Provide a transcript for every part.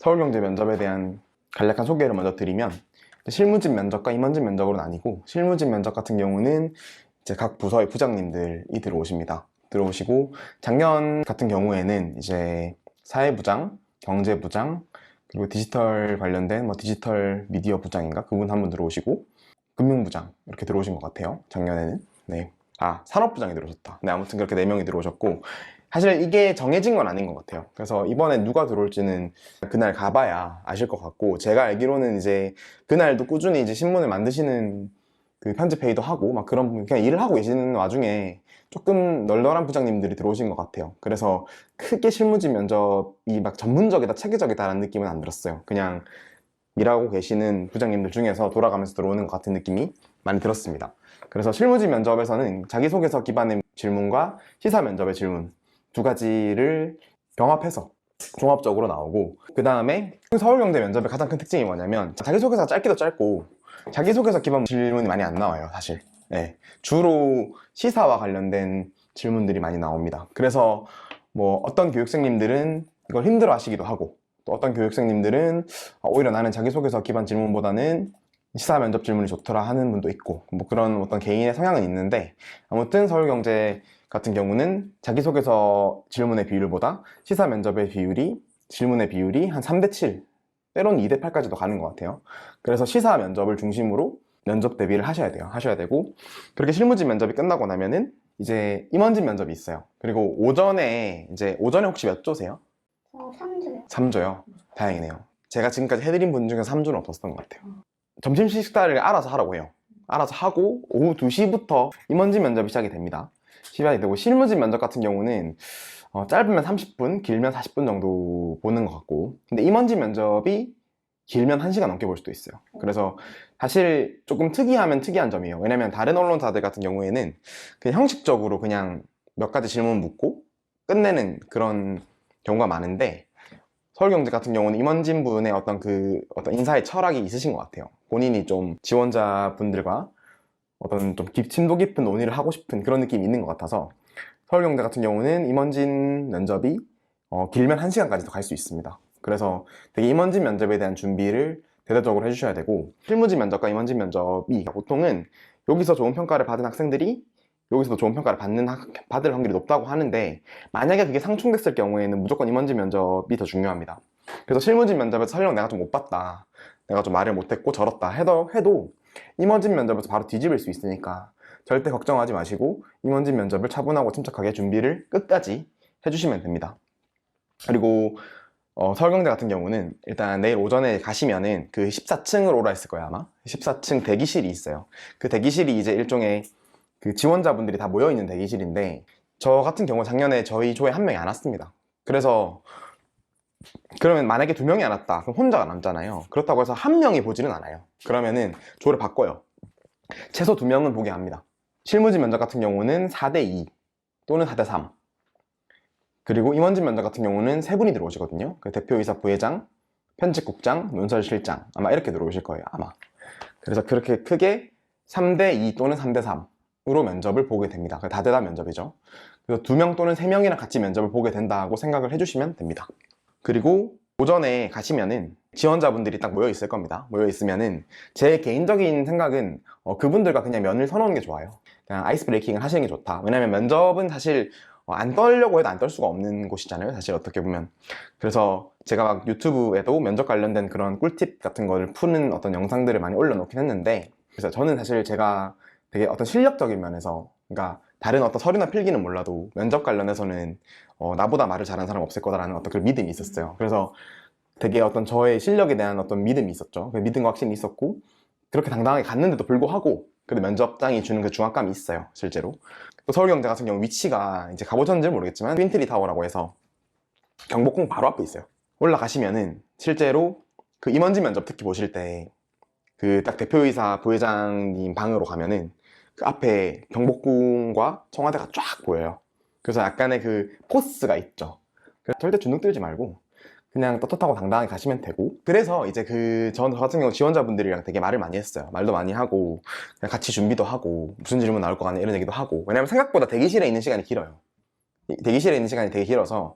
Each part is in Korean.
서울경제 면접에 대한 간략한 소개를 먼저 드리면, 실무직 면접과 임원직 면접으로 나뉘고, 실무직 면접 같은 경우는 이제 각 부서의 부장님들이 들어오시고, 작년 같은 경우에는 이제 사회부장, 경제부장, 그리고 디지털 관련된 디지털 미디어 부장인가? 그분 한 분 들어오시고, 금융부장 이렇게 들어오신 것 같아요. 작년에는. 네. 산업부장이 들어오셨다. 네, 아무튼 그렇게 4명이 들어오셨고, 사실 이게 정해진 건 아닌 것 같아요. 그래서 이번에 누가 들어올지는 그날 가봐야 아실 것 같고, 제가 알기로는 이제 그날도 꾸준히 이제 신문을 만드시는 그 편집 회의도 하고 막 그런 그냥 일을 하고 계시는 와중에 조금 널널한 부장님들이 들어오신 것 같아요. 그래서 크게 실무직 면접이 막 전문적이다, 체계적이다라는 느낌은 안 들었어요. 그냥 일하고 계시는 부장님들 중에서 돌아가면서 들어오는 것 같은 느낌이 많이 들었습니다. 그래서 실무직 면접에서는 자기소개서 기반의 질문과 시사 면접의 질문 두 가지를 병합해서 종합적으로 나오고, 그 다음에 서울경제 면접의 가장 큰 특징이 뭐냐면 자기소개서가 짧기도 짧고 자기소개서 기반 질문이 많이 안 나와요, 사실. 네. 주로 시사와 관련된 질문들이 많이 나옵니다. 그래서 어떤 교육생님들은 이걸 힘들어 하시기도 하고, 또 어떤 교육생님들은 오히려 나는 자기소개서 기반 질문보다는 시사 면접 질문이 좋더라 하는 분도 있고, 그런 어떤 개인의 성향은 있는데, 아무튼 서울경제 같은 경우는 자기소개서 질문의 비율보다 시사 면접의 질문의 비율이 한 3대7, 때로는 2대8까지도 가는 것 같아요. 그래서 시사 면접을 중심으로 면접 대비를 하셔야 되고, 그렇게 실무직 면접이 끝나고 나면은 이제 임원직 면접이 있어요. 그리고 오전에 혹시 몇 조세요? 3조요. 3조요? 다행이네요. 제가 지금까지 해드린 분 중에 3조는 없었던 것 같아요. 점심 식사를 알아서 하라고 해요. 알아서 하고 오후 2시부터 임원직 면접이 시작이 됩니다. 시작이 되고, 실무직 면접 같은 경우는 짧으면 30분, 길면 40분 정도 보는 것 같고, 근데 임원직 면접이 길면 1시간 넘게 볼 수도 있어요. 그래서 사실 조금 특이하면 특이한 점이에요. 왜냐면 다른 언론사들 같은 경우에는 그냥 형식적으로 그냥 몇 가지 질문 묻고 끝내는 그런 경우가 많은데, 서울경제 같은 경우는 임원진분의 어떤 인사의 철학이 있으신 것 같아요. 본인이 좀 지원자분들과 어떤 좀 심도 깊은 논의를 하고 싶은 그런 느낌이 있는 것 같아서, 서울경제 같은 경우는 임원진 면접이 길면 1시간까지도 갈 수 있습니다. 그래서 되게 임원진 면접에 대한 준비를 대대적으로 해주셔야 되고, 실무직 면접과 임원진 면접이 보통은 여기서 좋은 평가를 받은 학생들이 여기서도 좋은 평가를 받을 확률이 높다고 하는데, 만약에 그게 상충됐을 경우에는 무조건 임원진 면접이 더 중요합니다. 그래서 실무직 면접에서 설령 내가 좀 못 봤다, 내가 좀 말을 못했고 저렇다 해도 임원진 면접에서 바로 뒤집을 수 있으니까 절대 걱정하지 마시고 임원진 면접을 차분하고 침착하게 준비를 끝까지 해주시면 됩니다. 그리고 서울경제 같은 경우는 일단 내일 오전에 가시면은 그 14층으로 오라 했을 거예요, 아마. 14층 대기실이 있어요. 그 대기실이 이제 일종의 그 지원자분들이 다 모여있는 대기실인데, 저 같은 경우 작년에 저희 조에 1명이 안 왔습니다. 그래서 그러면 만약에 2명이 안 왔다, 그럼 혼자가 남잖아요. 그렇다고 해서 1명이 보지는 않아요. 그러면은 조를 바꿔요. 최소 2명은 보게 합니다. 실무직 면접 같은 경우는 4대2 또는 4대3, 그리고 임원직 면접 같은 경우는 3분이 들어오시거든요. 그 대표이사 부회장, 편집국장, 논설실장, 아마 이렇게 들어오실 거예요, 아마. 그래서 그렇게 크게 3대2 또는 3대3으로 면접을 보게 됩니다. 다대다 면접이죠. 그래서 2명 또는 3명이랑 같이 면접을 보게 된다고 생각을 해주시면 됩니다. 그리고 오전에 가시면은 지원자분들이 딱 모여 있을 겁니다. 모여 있으면은 제 개인적인 생각은 그분들과 그냥 면을 서놓는 게 좋아요. 그냥 아이스 브레이킹을 하시는 게 좋다. 왜냐면 면접은 사실 안 떨려고 해도 안 떨 수가 없는 곳이잖아요, 사실 어떻게 보면. 그래서 제가 막 유튜브에도 면접 관련된 그런 꿀팁 같은 거를 푸는 어떤 영상들을 많이 올려놓긴 했는데, 그래서 저는 사실 제가 되게 어떤 실력적인 면에서, 그러니까 다른 어떤 서류나 필기는 몰라도 면접 관련해서는 나보다 말을 잘하는 사람 없을 거다라는 어떤 그런 믿음이 있었어요. 그래서 되게 어떤 저의 실력에 대한 어떤 믿음이 있었죠. 그 믿음과 확신이 있었고, 그렇게 당당하게 갔는데도 불구하고 그래도 면접장이 주는 그 중압감이 있어요, 실제로. 또 서울경제 같은 경우 위치가 이제 가보셨는지 모르겠지만 트윈트리 타워라고 해서 경복궁 바로 앞에 있어요. 올라가시면은 실제로 그 임원직 면접 특히 보실 때 그 딱 대표이사 부회장님 방으로 가면은 그 앞에 경복궁과 청와대가 쫙 보여요. 그래서 약간의 그 포스가 있죠. 그래서 절대 주눅 들지 말고 그냥 떳떳하고 당당하게 가시면 되고, 그래서 이제 저 같은 경우 지원자분들이랑 되게 말을 많이 했어요. 말도 많이 하고 그냥 같이 준비도 하고 무슨 질문 나올 것 같냐 이런 얘기도 하고. 왜냐면 생각보다 대기실에 있는 시간이 길어요. 대기실에 있는 시간이 되게 길어서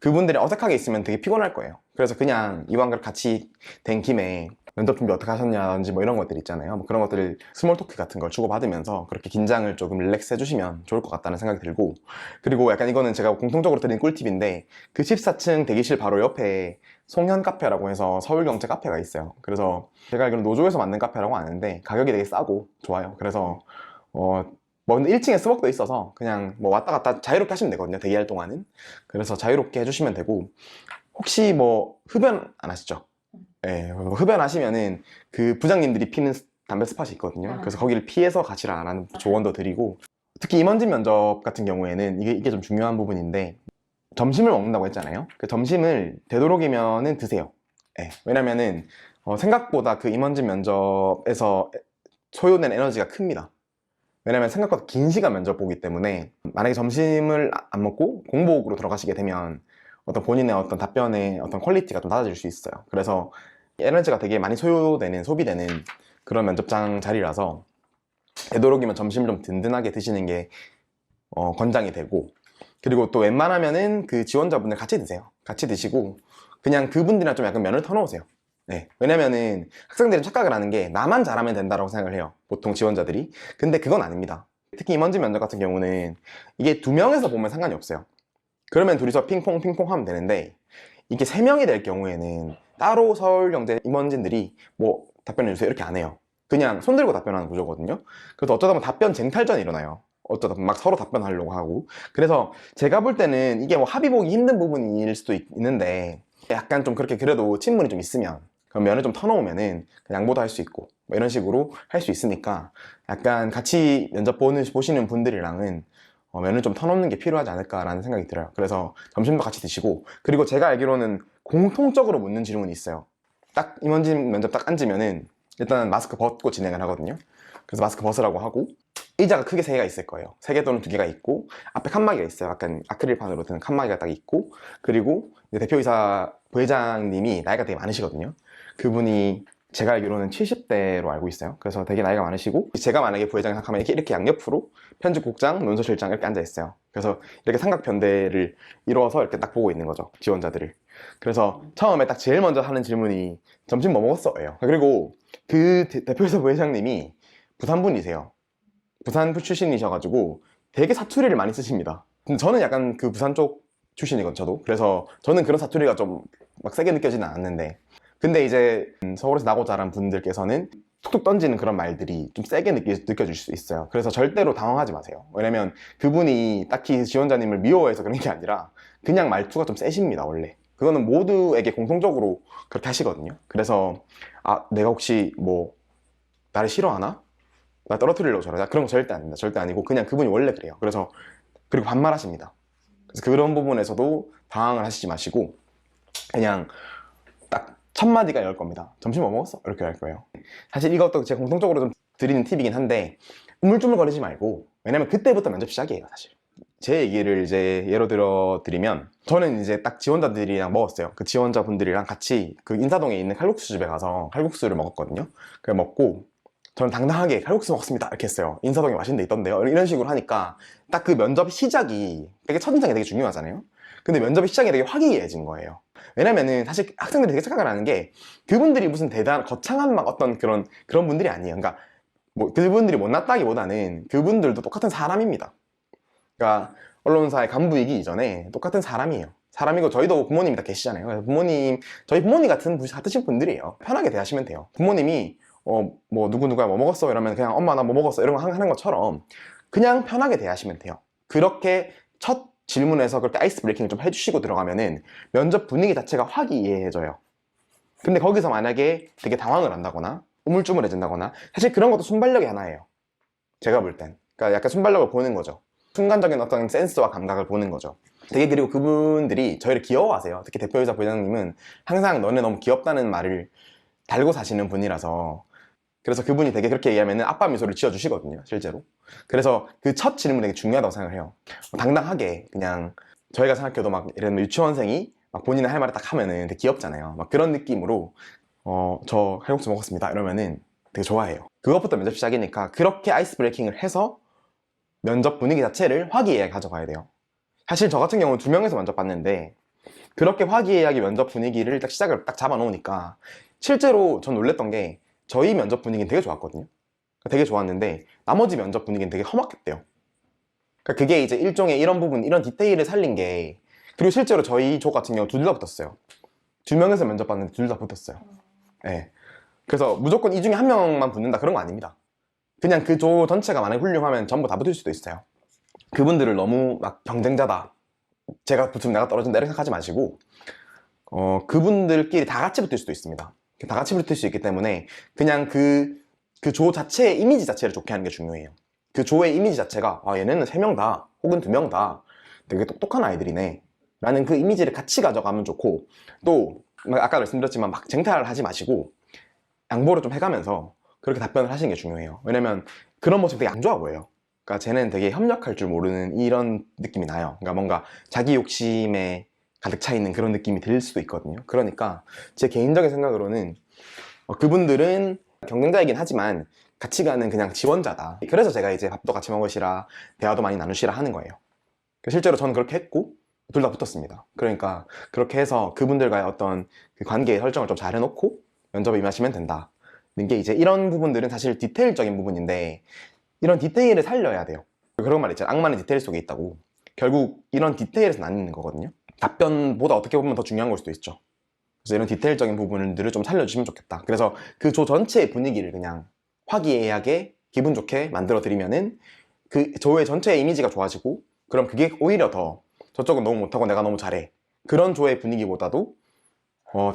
그분들이 어색하게 있으면 되게 피곤할 거예요. 그래서 그냥 이왕 같이 된 김에 면접 준비 어떻게 하셨냐든지 뭐 이런 것들 있잖아요. 뭐 그런 것들을 스몰 토크 같은 걸 주고받으면서 그렇게 긴장을 조금 릴렉스 해주시면 좋을 것 같다는 생각이 들고, 그리고 약간 이거는 제가 공통적으로 드린 꿀팁인데, 그 14층 대기실 바로 옆에 송현 카페라고 해서 서울경제 카페가 있어요. 그래서 제가 알기로는 노조에서 만든 카페라고 아는데 가격이 되게 싸고 좋아요. 그래서 뭐 근데 1층에 스벅도 있어서 그냥 뭐 왔다 갔다 자유롭게 하시면 되거든요, 대기할 동안은. 그래서 자유롭게 해주시면 되고, 혹시 뭐 흡연 안 하시죠? 네, 흡연하시면은 그 부장님들이 피는 담배 스팟이 있거든요. 그래서 거기를 피해서 가시라 라는 조언도 드리고, 특히 임원진 면접 같은 경우에는 이게 좀 중요한 부분인데, 점심을 먹는다고 했잖아요. 그 점심을 되도록이면은 드세요. 네, 왜냐면은 생각보다 그 임원진 면접에서 소요된 에너지가 큽니다. 왜냐면 생각보다 긴 시간 면접 보기 때문에, 만약에 점심을 안 먹고 공복으로 들어가시게 되면 어떤 본인의 어떤 답변의 어떤 퀄리티가 좀 낮아질 수 있어요. 그래서 에너지가 되게 많이 소요되는, 소비되는 그런 면접장 자리라서 되도록이면 점심을 좀 든든하게 드시는 게 권장이 되고, 그리고 또 웬만하면은 그 지원자분들 같이 드세요. 같이 드시고 그냥 그분들이랑 좀 약간 면을 터놓으세요. 네. 왜냐면은 학생들은 착각을 하는 게 나만 잘하면 된다고 생각을 해요, 보통 지원자들이. 근데 그건 아닙니다. 특히 임원진 면접 같은 경우는 이게 2명에서 보면 상관이 없어요. 그러면 둘이서 핑퐁 핑퐁 하면 되는데, 이게 3명이 될 경우에는 따로 서울경제 임원진들이 뭐 답변해주세요 이렇게 안 해요. 그냥 손 들고 답변하는 구조거든요. 그래서 어쩌다 보면 답변 쟁탈전이 일어나요. 어쩌다 보면 막 서로 답변하려고 하고. 그래서 제가 볼 때는 이게 뭐 합의 보기 힘든 부분일 수도 있는데, 약간 좀 그렇게 그래도 친분이 좀 있으면 그럼 면을 좀 터놓으면은 그냥 양보도 할 수 있고 뭐 이런 식으로 할 수 있으니까, 약간 같이 면접 보시는 분들이랑은 면을 좀 터놓는 게 필요하지 않을까라는 생각이 들어요. 그래서 점심도 같이 드시고, 그리고 제가 알기로는 공통적으로 묻는 질문이 있어요. 딱 임원진 면접 딱 앉으면은 일단 마스크 벗고 진행을 하거든요. 그래서 마스크 벗으라고 하고, 의자가 크게 3개가 있을 거예요. 3개 또는 2개가 있고, 앞에 칸막이가 있어요. 약간 아크릴판으로 된 칸막이가 딱 있고, 그리고 대표이사 부회장님이 나이가 되게 많으시거든요. 그분이 제가 알기로는 70대로 알고 있어요. 그래서 되게 나이가 많으시고, 제가 만약에 부회장 생각하면 이렇게 양옆으로 편집국장, 논서실장 이렇게 앉아 있어요. 그래서 이렇게 삼각편대를 이루어서 이렇게 딱 보고 있는 거죠, 지원자들을. 그래서 처음에 딱 제일 먼저 하는 질문이 점심 뭐 먹었어? 예요. 그리고 그 대표이사 부회장님이 부산분이세요. 부산 출신이셔가지고 되게 사투리를 많이 쓰십니다. 근데 저는 약간 그 부산 쪽 출신이거든요, 저도. 그래서 저는 그런 사투리가 좀 막 세게 느껴지는 않았는데, 근데 이제 서울에서 나고 자란 분들께서는 툭툭 던지는 그런 말들이 좀 세게 느껴질 수 있어요. 그래서 절대로 당황하지 마세요. 왜냐면 그분이 딱히 지원자님을 미워해서 그런 게 아니라 그냥 말투가 좀 세십니다, 원래. 그거는 모두에게 공통적으로 그렇게 하시거든요. 그래서 내가 혹시 뭐 나를 싫어하나? 나 떨어뜨리려고 저러자? 그런 거 절대 아닙니다. 절대 아니고 그냥 그분이 원래 그래요. 그래서 그리고 반말하십니다. 그래서 그런 부분에서도 당황을 하시지 마시고 그냥 딱 첫 마디가 이럴 겁니다. 점심 뭐 먹었어? 이렇게 할 거예요. 사실 이것도 제가 공통적으로 좀 드리는 팁이긴 한데, 우물쭈물거리지 말고, 왜냐면 그때부터 면접 시작이에요, 사실. 제 얘기를 이제 예로 들어 드리면, 저는 이제 딱 지원자들이랑 먹었어요. 그 지원자분들이랑 같이 그 인사동에 있는 칼국수 집에 가서 칼국수를 먹었거든요. 그래 먹고 저는 당당하게 칼국수 먹었습니다 이렇게 했어요. 인사동에 맛있는 데 있던데요, 이런 식으로 하니까 딱 그 면접 시작이 되게 첫인상이 되게 중요하잖아요. 근데 면접의 시작이 되게 화기애애해진 거예요. 왜냐면은 사실 학생들이 되게 착각을 하는 게, 그분들이 무슨 대단 거창한 막 어떤 그런 분들이 아니에요. 그러니까 뭐 그분들이 못났다기보다는 그분들도 똑같은 사람입니다. 그러니까 언론사의 간부이기 이전에 똑같은 사람이에요. 사람이고, 저희도 부모님이 다 계시잖아요. 저희 부모님 같으신 분들이에요. 편하게 대하시면 돼요. 부모님이 뭐 누구누가 뭐 먹었어? 이러면 그냥 엄마 나 뭐 먹었어? 이런 거 하는 것처럼 그냥 편하게 대하시면 돼요. 그렇게 첫 질문에서 그렇게 아이스 브레이킹을 좀 해주시고 들어가면은 면접 분위기 자체가 화기애애해져요. 근데 거기서 만약에 되게 당황을 한다거나 우물쭈물해진다거나, 사실 그런 것도 순발력이 하나예요, 제가 볼 땐. 그러니까 약간 순발력을 보는 거죠. 순간적인 어떤 센스와 감각을 보는 거죠. 되게, 그리고 그분들이 저희를 귀여워하세요. 특히 대표이사 부회장님은 항상 너네 너무 귀엽다는 말을 달고 사시는 분이라서, 그래서 그분이 되게 그렇게 얘기하면 아빠 미소를 지어주시거든요, 실제로. 그래서 그 첫 질문이 되게 중요하다고 생각을 해요. 당당하게 그냥, 저희가 생각해도 막 예를 들면 유치원생이 막 본인의 할 말을 딱 하면은 되게 귀엽잖아요. 막 그런 느낌으로 저 칼국수 먹었습니다 이러면은 되게 좋아해요. 그것부터 면접 시작이니까 그렇게 아이스 브레이킹을 해서 면접 분위기 자체를 화기애애하게 가져가야 돼요. 사실 저 같은 경우는 2명에서 면접 봤는데, 그렇게 화기애애하게 면접 분위기를 딱 시작을 딱 잡아놓으니까 실제로 전 놀랬던 게 저희 면접 분위기는 되게 좋았거든요. 되게 좋았는데 나머지 면접 분위기는 되게 험악했대요. 그러니까 그게 이제 일종의 이런 부분, 이런 디테일을 살린 게, 그리고 실제로 저희 조 같은 경우 둘 다 붙었어요. 2명에서 면접 봤는데 둘 다 붙었어요. 네. 그래서 무조건 이 중에 한 명만 붙는다 그런 거 아닙니다. 그냥 그 조 전체가 만약에 훌륭하면 전부 다 붙을 수도 있어요. 그분들을 너무 막 경쟁자다, 제가 붙으면 내가 떨어진다 이렇게 생각하지 마시고 그분들끼리 다 같이 붙을 수도 있습니다. 다 같이 붙을 수 있기 때문에 그냥 그 조 자체의 이미지 자체를 좋게 하는 게 중요해요. 그 조의 이미지 자체가 얘네는 3명 다 혹은 2명 다 되게 똑똑한 아이들이네 라는 그 이미지를 같이 가져가면 좋고, 또 아까 말씀드렸지만 막 쟁탈을 하지 마시고 양보를 좀 해가면서 그렇게 답변을 하시는 게 중요해요. 왜냐면 그런 모습이 되게 안 좋아 보여요. 그러니까 쟤는 되게 협력할 줄 모르는 이런 느낌이 나요. 그러니까 뭔가 자기 욕심에 가득 차 있는 그런 느낌이 들 수도 있거든요. 그러니까 제 개인적인 생각으로는 그분들은 경쟁자이긴 하지만 같이 가는 그냥 지원자다. 그래서 제가 이제 밥도 같이 먹으시라, 대화도 많이 나누시라 하는 거예요. 실제로 저는 그렇게 했고 둘 다 붙었습니다. 그러니까 그렇게 해서 그분들과의 어떤 그 관계의 설정을 좀 잘 해놓고 면접에 임하시면 된다. 게 이제 이런 부분들은 사실 디테일적인 부분인데 이런 디테일을 살려야 돼요. 그런 말 있잖아요. 악마는 디테일 속에 있다고. 결국 이런 디테일에서 나뉘는 거거든요. 답변보다 어떻게 보면 더 중요한 걸 수도 있죠. 그래서 이런 디테일적인 부분들을 좀 살려주시면 좋겠다. 그래서 그 조 전체의 분위기를 그냥 화기애애하게 기분 좋게 만들어 드리면은 그 조의 전체의 이미지가 좋아지고, 그럼 그게 오히려 더 저쪽은 너무 못하고 내가 너무 잘해 그런 조의 분위기보다도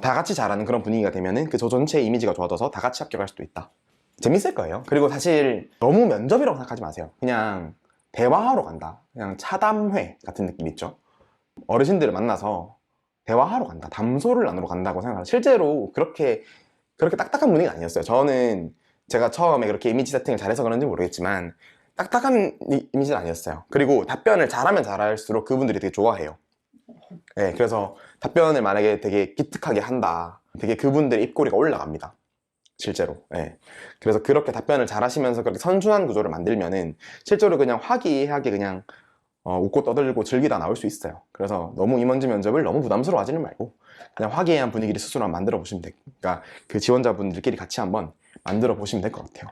다 같이 잘하는 그런 분위기가 되면은 그 조 전체의 이미지가 좋아져서 다 같이 합격할 수도 있다. 재밌을 거예요. 그리고 사실 너무 면접이라고 생각하지 마세요. 그냥 대화하러 간다, 그냥 차담회 같은 느낌 있죠. 어르신들을 만나서 대화하러 간다, 담소를 나누러 간다고 생각하면 실제로 그렇게 딱딱한 분위기가 아니었어요. 저는 제가 처음에 그렇게 이미지 세팅을 잘해서 그런지 모르겠지만 딱딱한 이미지는 아니었어요. 그리고 답변을 잘하면 잘할수록 그분들이 되게 좋아해요. 네, 그래서 답변을 만약에 되게 기특하게 한다, 되게 그분들의 입꼬리가 올라갑니다. 실제로. 네. 그래서 그렇게 답변을 잘 하시면서 그렇게 선순환 구조를 만들면은 실제로 그냥 화기애애하게 그냥 웃고 떠들고 즐기다 나올 수 있어요. 그래서 너무 임원진 면접을 너무 부담스러워 하지는 말고 그냥 화기애애한 분위기를 스스로 한번 만들어 보시면 돼요. 그러니까 그 지원자분들끼리 같이 한번 만들어 보시면 될 것 같아요.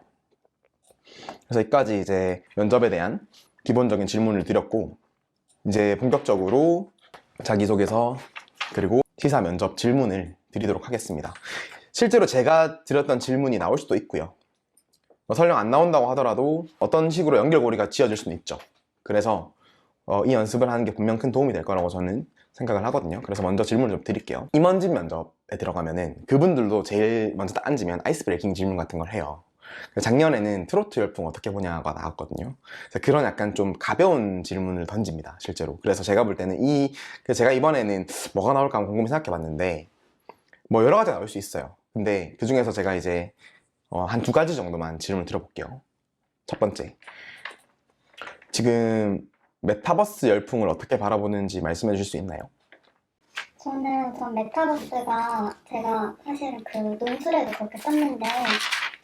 그래서 여기까지 이제 면접에 대한 기본적인 질문을 드렸고, 이제 본격적으로 자기소개서 그리고 시사 면접 질문을 드리도록 하겠습니다. 실제로 제가 드렸던 질문이 나올 수도 있고요. 설령 안 나온다고 하더라도 어떤 식으로 연결고리가 지어질 수는 있죠. 그래서 이 연습을 하는 게 분명 큰 도움이 될 거라고 저는 생각을 하거든요. 그래서 먼저 질문을 좀 드릴게요. 임원진 면접에 들어가면은 그분들도 제일 먼저 딱 앉으면 아이스 브레이킹 질문 같은 걸 해요. 작년에는 트로트 열풍 어떻게 보냐가 나왔거든요. 그래서 그런 약간 좀 가벼운 질문을 던집니다, 실제로. 그래서 제가 볼 때는 제가 이번에는 뭐가 나올까 한번 곰곰이 생각해 봤는데 뭐 여러 가지 나올 수 있어요. 근데 그 중에서 제가 이제 한 2가지 정도만 질문을 드려볼게요. 첫 번째, 지금 메타버스 열풍을 어떻게 바라보는지 말씀해 주실 수 있나요? 저는 우선 메타버스가 제가 사실은 그 논술에도 그렇게 썼는데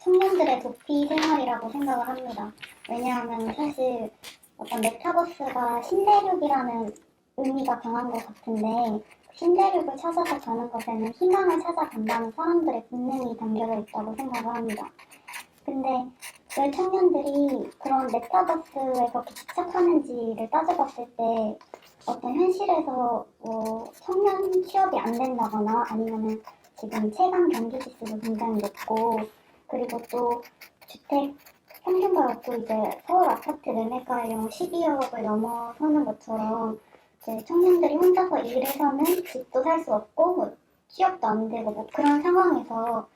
청년들의 도피 생활이라고 생각을 합니다. 왜냐하면 사실 어떤 메타버스가 신대륙이라는 의미가 강한 것 같은데 신대륙을 찾아서 가는 것에는 희망을 찾아간다는 사람들의 본능이 담겨져 있다고 생각을 합니다. 근데 왜 청년들이 그런 메타버스에 그렇게 집착하는지를 따져봤을 때 어떤 현실에서 청년 취업이 안 된다거나 아니면은 지금 체감 경기 지수도 굉장히 높고, 그리고 또 주택 평균 가격도 이제 서울 아파트 매매가용 12억을 넘어서는 것처럼 이제 청년들이 혼자서 일해서는 집도 살 수 없고 뭐 취업도 안 되고 뭐 그런 상황에서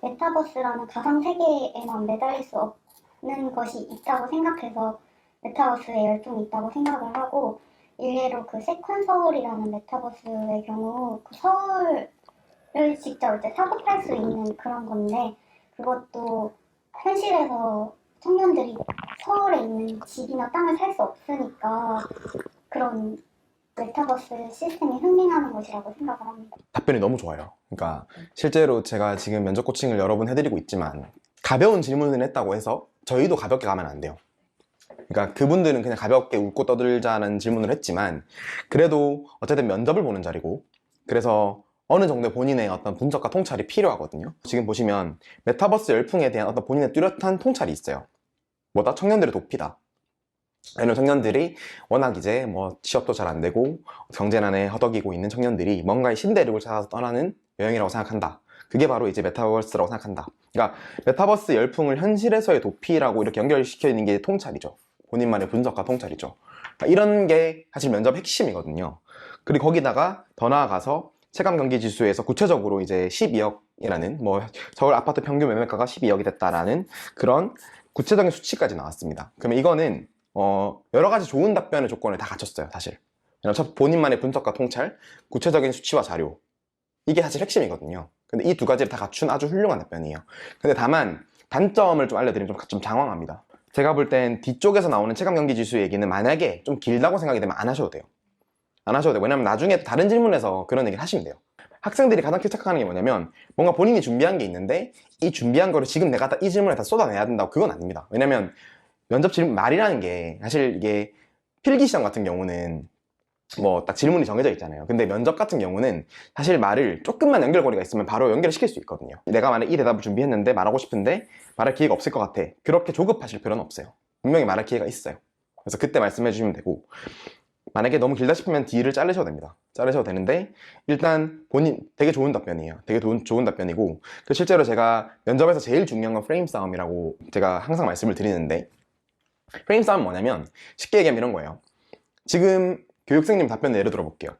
메타버스라는 가상 세계에만 매달릴 수 없는 것이 있다고 생각해서 메타버스에 열정이 있다고 생각을 하고, 일례로 그 세컨 서울이라는 메타버스의 경우 그 서울을 직접 이제 사고 팔 수 있는 그런 건데, 그것도 현실에서 청년들이 서울에 있는 집이나 땅을 살 수 없으니까 그런 메타버스 시스템이 흥행하는 것이라고 생각을 합니다. 답변이 너무 좋아요. 그러니까 실제로 제가 지금 면접 코칭을 여러 번 해드리고 있지만 가벼운 질문을 했다고 해서 저희도 가볍게 가면 안 돼요. 그러니까 그분들은 그냥 가볍게 웃고 떠들자는 질문을 했지만 그래도 어쨌든 면접을 보는 자리고 그래서 어느 정도 본인의 어떤 분석과 통찰이 필요하거든요. 지금 보시면 메타버스 열풍에 대한 어떤 본인의 뚜렷한 통찰이 있어요. 뭐다? 청년들의 도피다. 왜냐면 청년들이 워낙 이제 뭐 취업도 잘 안 되고 경제난에 허덕이고 있는 청년들이 뭔가의 신대륙을 찾아서 떠나는 여행이라고 생각한다. 그게 바로 이제 메타버스라고 생각한다. 그러니까 메타버스 열풍을 현실에서의 도피라고 이렇게 연결시켜 있는 게 통찰이죠. 본인만의 분석과 통찰이죠. 그러니까 이런 게 사실 면접 핵심이거든요. 그리고 거기다가 더 나아가서 체감 경기 지수에서 구체적으로 이제 12억이라는 뭐 서울 아파트 평균 매매가가 12억이 됐다라는 그런 구체적인 수치까지 나왔습니다. 그러면 이거는 여러 가지 좋은 답변의 조건을 다 갖췄어요, 사실. 첫 본인만의 분석과 통찰, 구체적인 수치와 자료. 이게 사실 핵심이거든요. 근데 이 두 가지를 다 갖춘 아주 훌륭한 답변이에요. 근데 다만 단점을 좀 알려드리면 좀 장황합니다. 제가 볼 땐 뒤쪽에서 나오는 체감 경기 지수 얘기는 만약에 좀 길다고 생각이 되면 안 하셔도 돼요. 안 하셔도 돼요. 왜냐면 나중에 다른 질문에서 그런 얘기를 하시면 돼요. 학생들이 가장 착각하는 게 뭐냐면 뭔가 본인이 준비한 게 있는데 이 준비한 거를 지금 내가 이 질문에 다 쏟아내야 된다고. 그건 아닙니다. 왜냐면 면접 질문 말이라는 게 사실 이게 필기시험 같은 경우는 뭐 딱 질문이 정해져 있잖아요. 근데 면접 같은 경우는 사실 말을 조금만 연결고리가 있으면 바로 연결시킬 수 있거든요. 내가 만약 이 대답을 준비했는데 말하고 싶은데 말할 기회가 없을 것 같아. 그렇게 조급하실 필요는 없어요. 분명히 말할 기회가 있어요. 그래서 그때 말씀해 주시면 되고, 만약에 너무 길다 싶으면 D를 자르셔도 됩니다. 자르셔도 되는데 일단 본인 되게 좋은 답변이에요. 되게 좋은 답변이고, 실제로 제가 면접에서 제일 중요한 건 프레임 싸움이라고 제가 항상 말씀을 드리는데, 프레임 싸움은 뭐냐면 쉽게 얘기하면 이런 거예요. 지금 교육생님 답변을 예를 들어볼게요.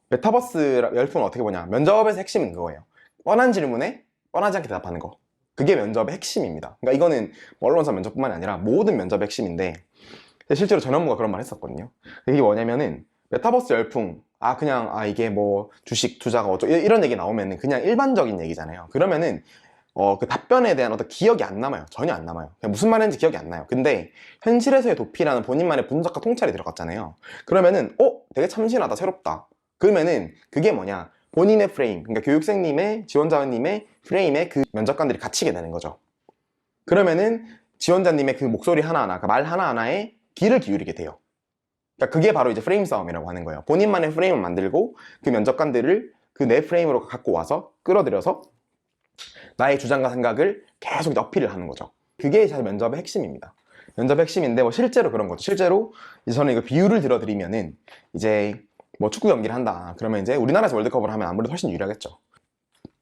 메타버스 열풍을 어떻게 보냐. 면접에서 핵심은 그거예요. 뻔한 질문에 뻔하지 않게 대답하는 거. 그게 면접의 핵심입니다. 그러니까 이거는 언론사 면접뿐만이 아니라 모든 면접의 핵심인데, 실제로 전현무가 그런 말 했었거든요. 이게 뭐냐면은 메타버스 열풍, 이게 뭐 주식 투자가 어쩌고 이런 얘기 나오면은 그냥 일반적인 얘기잖아요. 그러면은 그 답변에 대한 어떤 기억이 안 남아요. 전혀 안 남아요. 그냥 무슨 말인지 기억이 안 나요. 근데 현실에서의 도피라는 본인만의 분석과 통찰이 들어갔잖아요. 그러면은 되게 참신하다, 새롭다. 그러면은 그게 뭐냐, 본인의 프레임, 그러니까 교육생님의, 지원자님의 프레임에 그 면접관들이 갇히게 되는 거죠. 그러면은 지원자님의 그 목소리 하나하나, 그 말 하나하나에 귀를 기울이게 돼요. 그러니까 그게 바로 이제 프레임 싸움이라고 하는 거예요. 본인만의 프레임을 만들고 그 면접관들을 그 내 프레임으로 갖고 와서 끌어들여서 나의 주장과 생각을 계속 어필을 하는 거죠. 그게 사실 면접의 핵심입니다. 면접의 핵심인데 뭐 실제로 그런 거죠. 실제로 이제 저는 이거 비유를 들어드리면은 이제 뭐 축구 경기를 한다. 그러면 이제 우리나라에서 월드컵을 하면 아무래도 훨씬 유리하겠죠.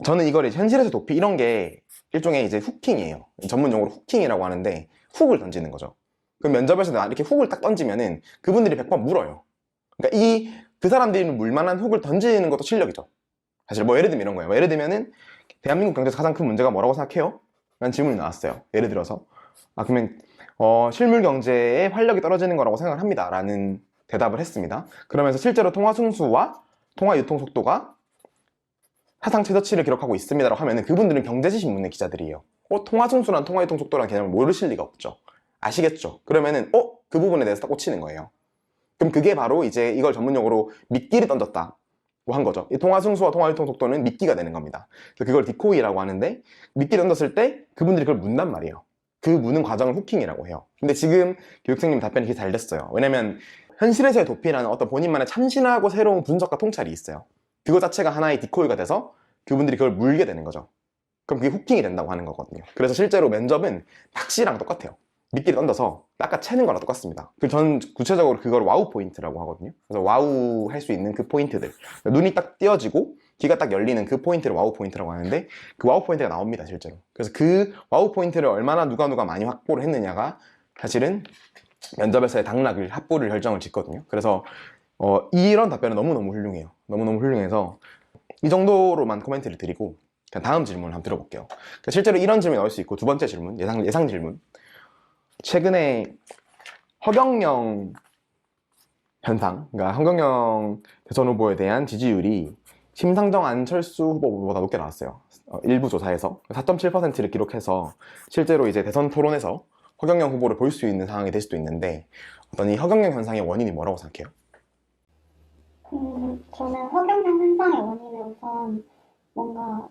저는 이걸 현실에서 도피 이런 게 일종의 이제 후킹이에요. 전문 용어로 후킹이라고 하는데 훅을 던지는 거죠. 그럼 면접에서 이렇게 훅을 딱 던지면은 그분들이 100번 물어요. 그러니까 그 사람들이 물만한 훅을 던지는 것도 실력이죠. 사실 뭐 예를 들면 이런 거예요. 예를 들면은 대한민국 경제에서 가장 큰 문제가 뭐라고 생각해요? 라는 질문이 나왔어요. 예를 들어서 그러면 실물 경제의 활력이 떨어지는 거라고 생각을 합니다. 라는 대답을 했습니다. 그러면서 실제로 통화 승수와 통화 유통 속도가 사상 최저치를 기록하고 있습니다라고 하면은 그분들은 경제지신문의 기자들이에요. 통화 승수랑 통화 유통 속도라는 개념을 모르실 리가 없죠. 아시겠죠? 그러면은 그 부분에 대해서 딱 꽂히는 거예요. 그럼 그게 바로 이제 이걸 전문용어로 미끼를 던졌다 한 거죠. 이 통화 승수와 통화 유통 속도는 미끼가 되는 겁니다. 그래서 그걸 디코이라고 하는데, 미끼 던졌을 때 그분들이 그걸 문단 말이에요. 그 무는 과정을 후킹이라고 해요. 근데 지금 교육생님 답변이 되게 잘 됐어요. 왜냐면 현실에서의 도피라는 어떤 본인만의 참신하고 새로운 분석과 통찰이 있어요. 그거 자체가 하나의 디코이가 돼서 그분들이 그걸 물게 되는 거죠. 그럼 그게 후킹이 된다고 하는 거거든요. 그래서 실제로 면접은 낚시랑 똑같아요. 미끼를 던져서 낚아 채는 거랑 똑같습니다. 저는 구체적으로 그걸 와우 포인트라고 하거든요. 그래서 와우 할 수 있는 그 포인트들, 눈이 딱 띄어지고 귀가 딱 열리는 그 포인트를 와우 포인트라고 하는데, 그 와우 포인트가 나옵니다, 실제로. 그래서 그 와우 포인트를 얼마나 누가 많이 확보를 했느냐가 사실은 면접에서의 당락을 합보를 결정을 짓거든요. 그래서 이런 답변은 너무너무 훌륭해요. 너무너무 훌륭해서 이 정도로만 코멘트를 드리고 다음 질문을 한번 들어볼게요. 실제로 이런 질문이 나올 수 있고, 두 번째 질문, 예상 질문. 최근에 허경영 현상, 그러니까 허경영 대선 후보에 대한 지지율이 심상정 안철수 후보보다 높게 나왔어요. 일부 조사에서 4.7%를 기록해서 실제로 이제 대선 토론에서 허경영 후보를 볼 수 있는 상황이 될 수도 있는데, 어떤 이 허경영 현상의 원인이 뭐라고 생각해요? 저는 허경영 현상의 원인은 우선 뭔가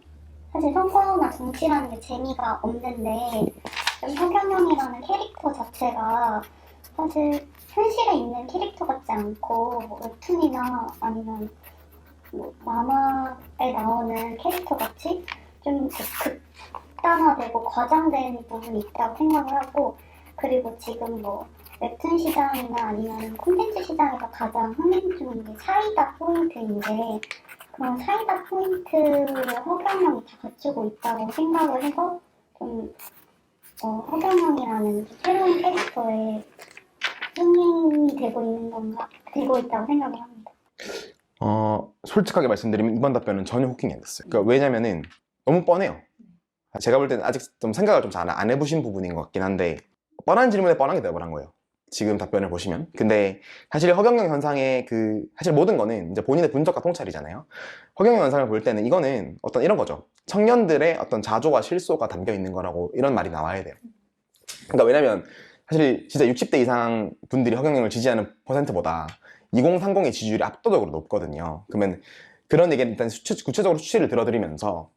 사실 선거나 정치라는 게 재미가 없는데, 허경영이라는 캐릭터 자체가 사실 현실에 있는 캐릭터 같지 않고 웹툰이나 아니면 뭐 만화에 나오는 캐릭터 같이 좀 극단화되고 과장된 부분이 있다고 생각을 하고, 그리고 지금 뭐 웹툰 시장이나 아니면 콘텐츠 시장에서 가장 흥행 중인 게 사이다 포인트인데, 그런 사이다 포인트를 허경영이 다 갖추고 있다고 생각을 해서 좀 허경영이라는 새로운 캐릭터에 흥행이 되고 있다고 생각을 합니다. 솔직하게 말씀드리면 이번 답변은 전혀 호킹이 안 됐어요. 그러니까 왜냐면은 너무 뻔해요. 제가 볼 때는 아직 좀 생각을 좀 잘 안 해보신 부분인 것 같긴 한데, 뻔한 질문에 뻔하게 대답을 한 거예요. 지금 답변을 보시면. 근데 사실 허경영 현상의 사실 모든 거는 이제 본인의 분석과 통찰이잖아요. 허경영 현상을 볼 때는 이거는 어떤 이런 거죠. 청년들의 어떤 자조와 실소가 담겨 있는 거라고, 이런 말이 나와야 돼요. 그러니까 왜냐면 사실 진짜 60대 이상 분들이 허경영을 지지하는 퍼센트보다 2030의 지지율이 압도적으로 높거든요. 그러면 그런 얘기는 일단 구체적으로 수치를 들어드리면서,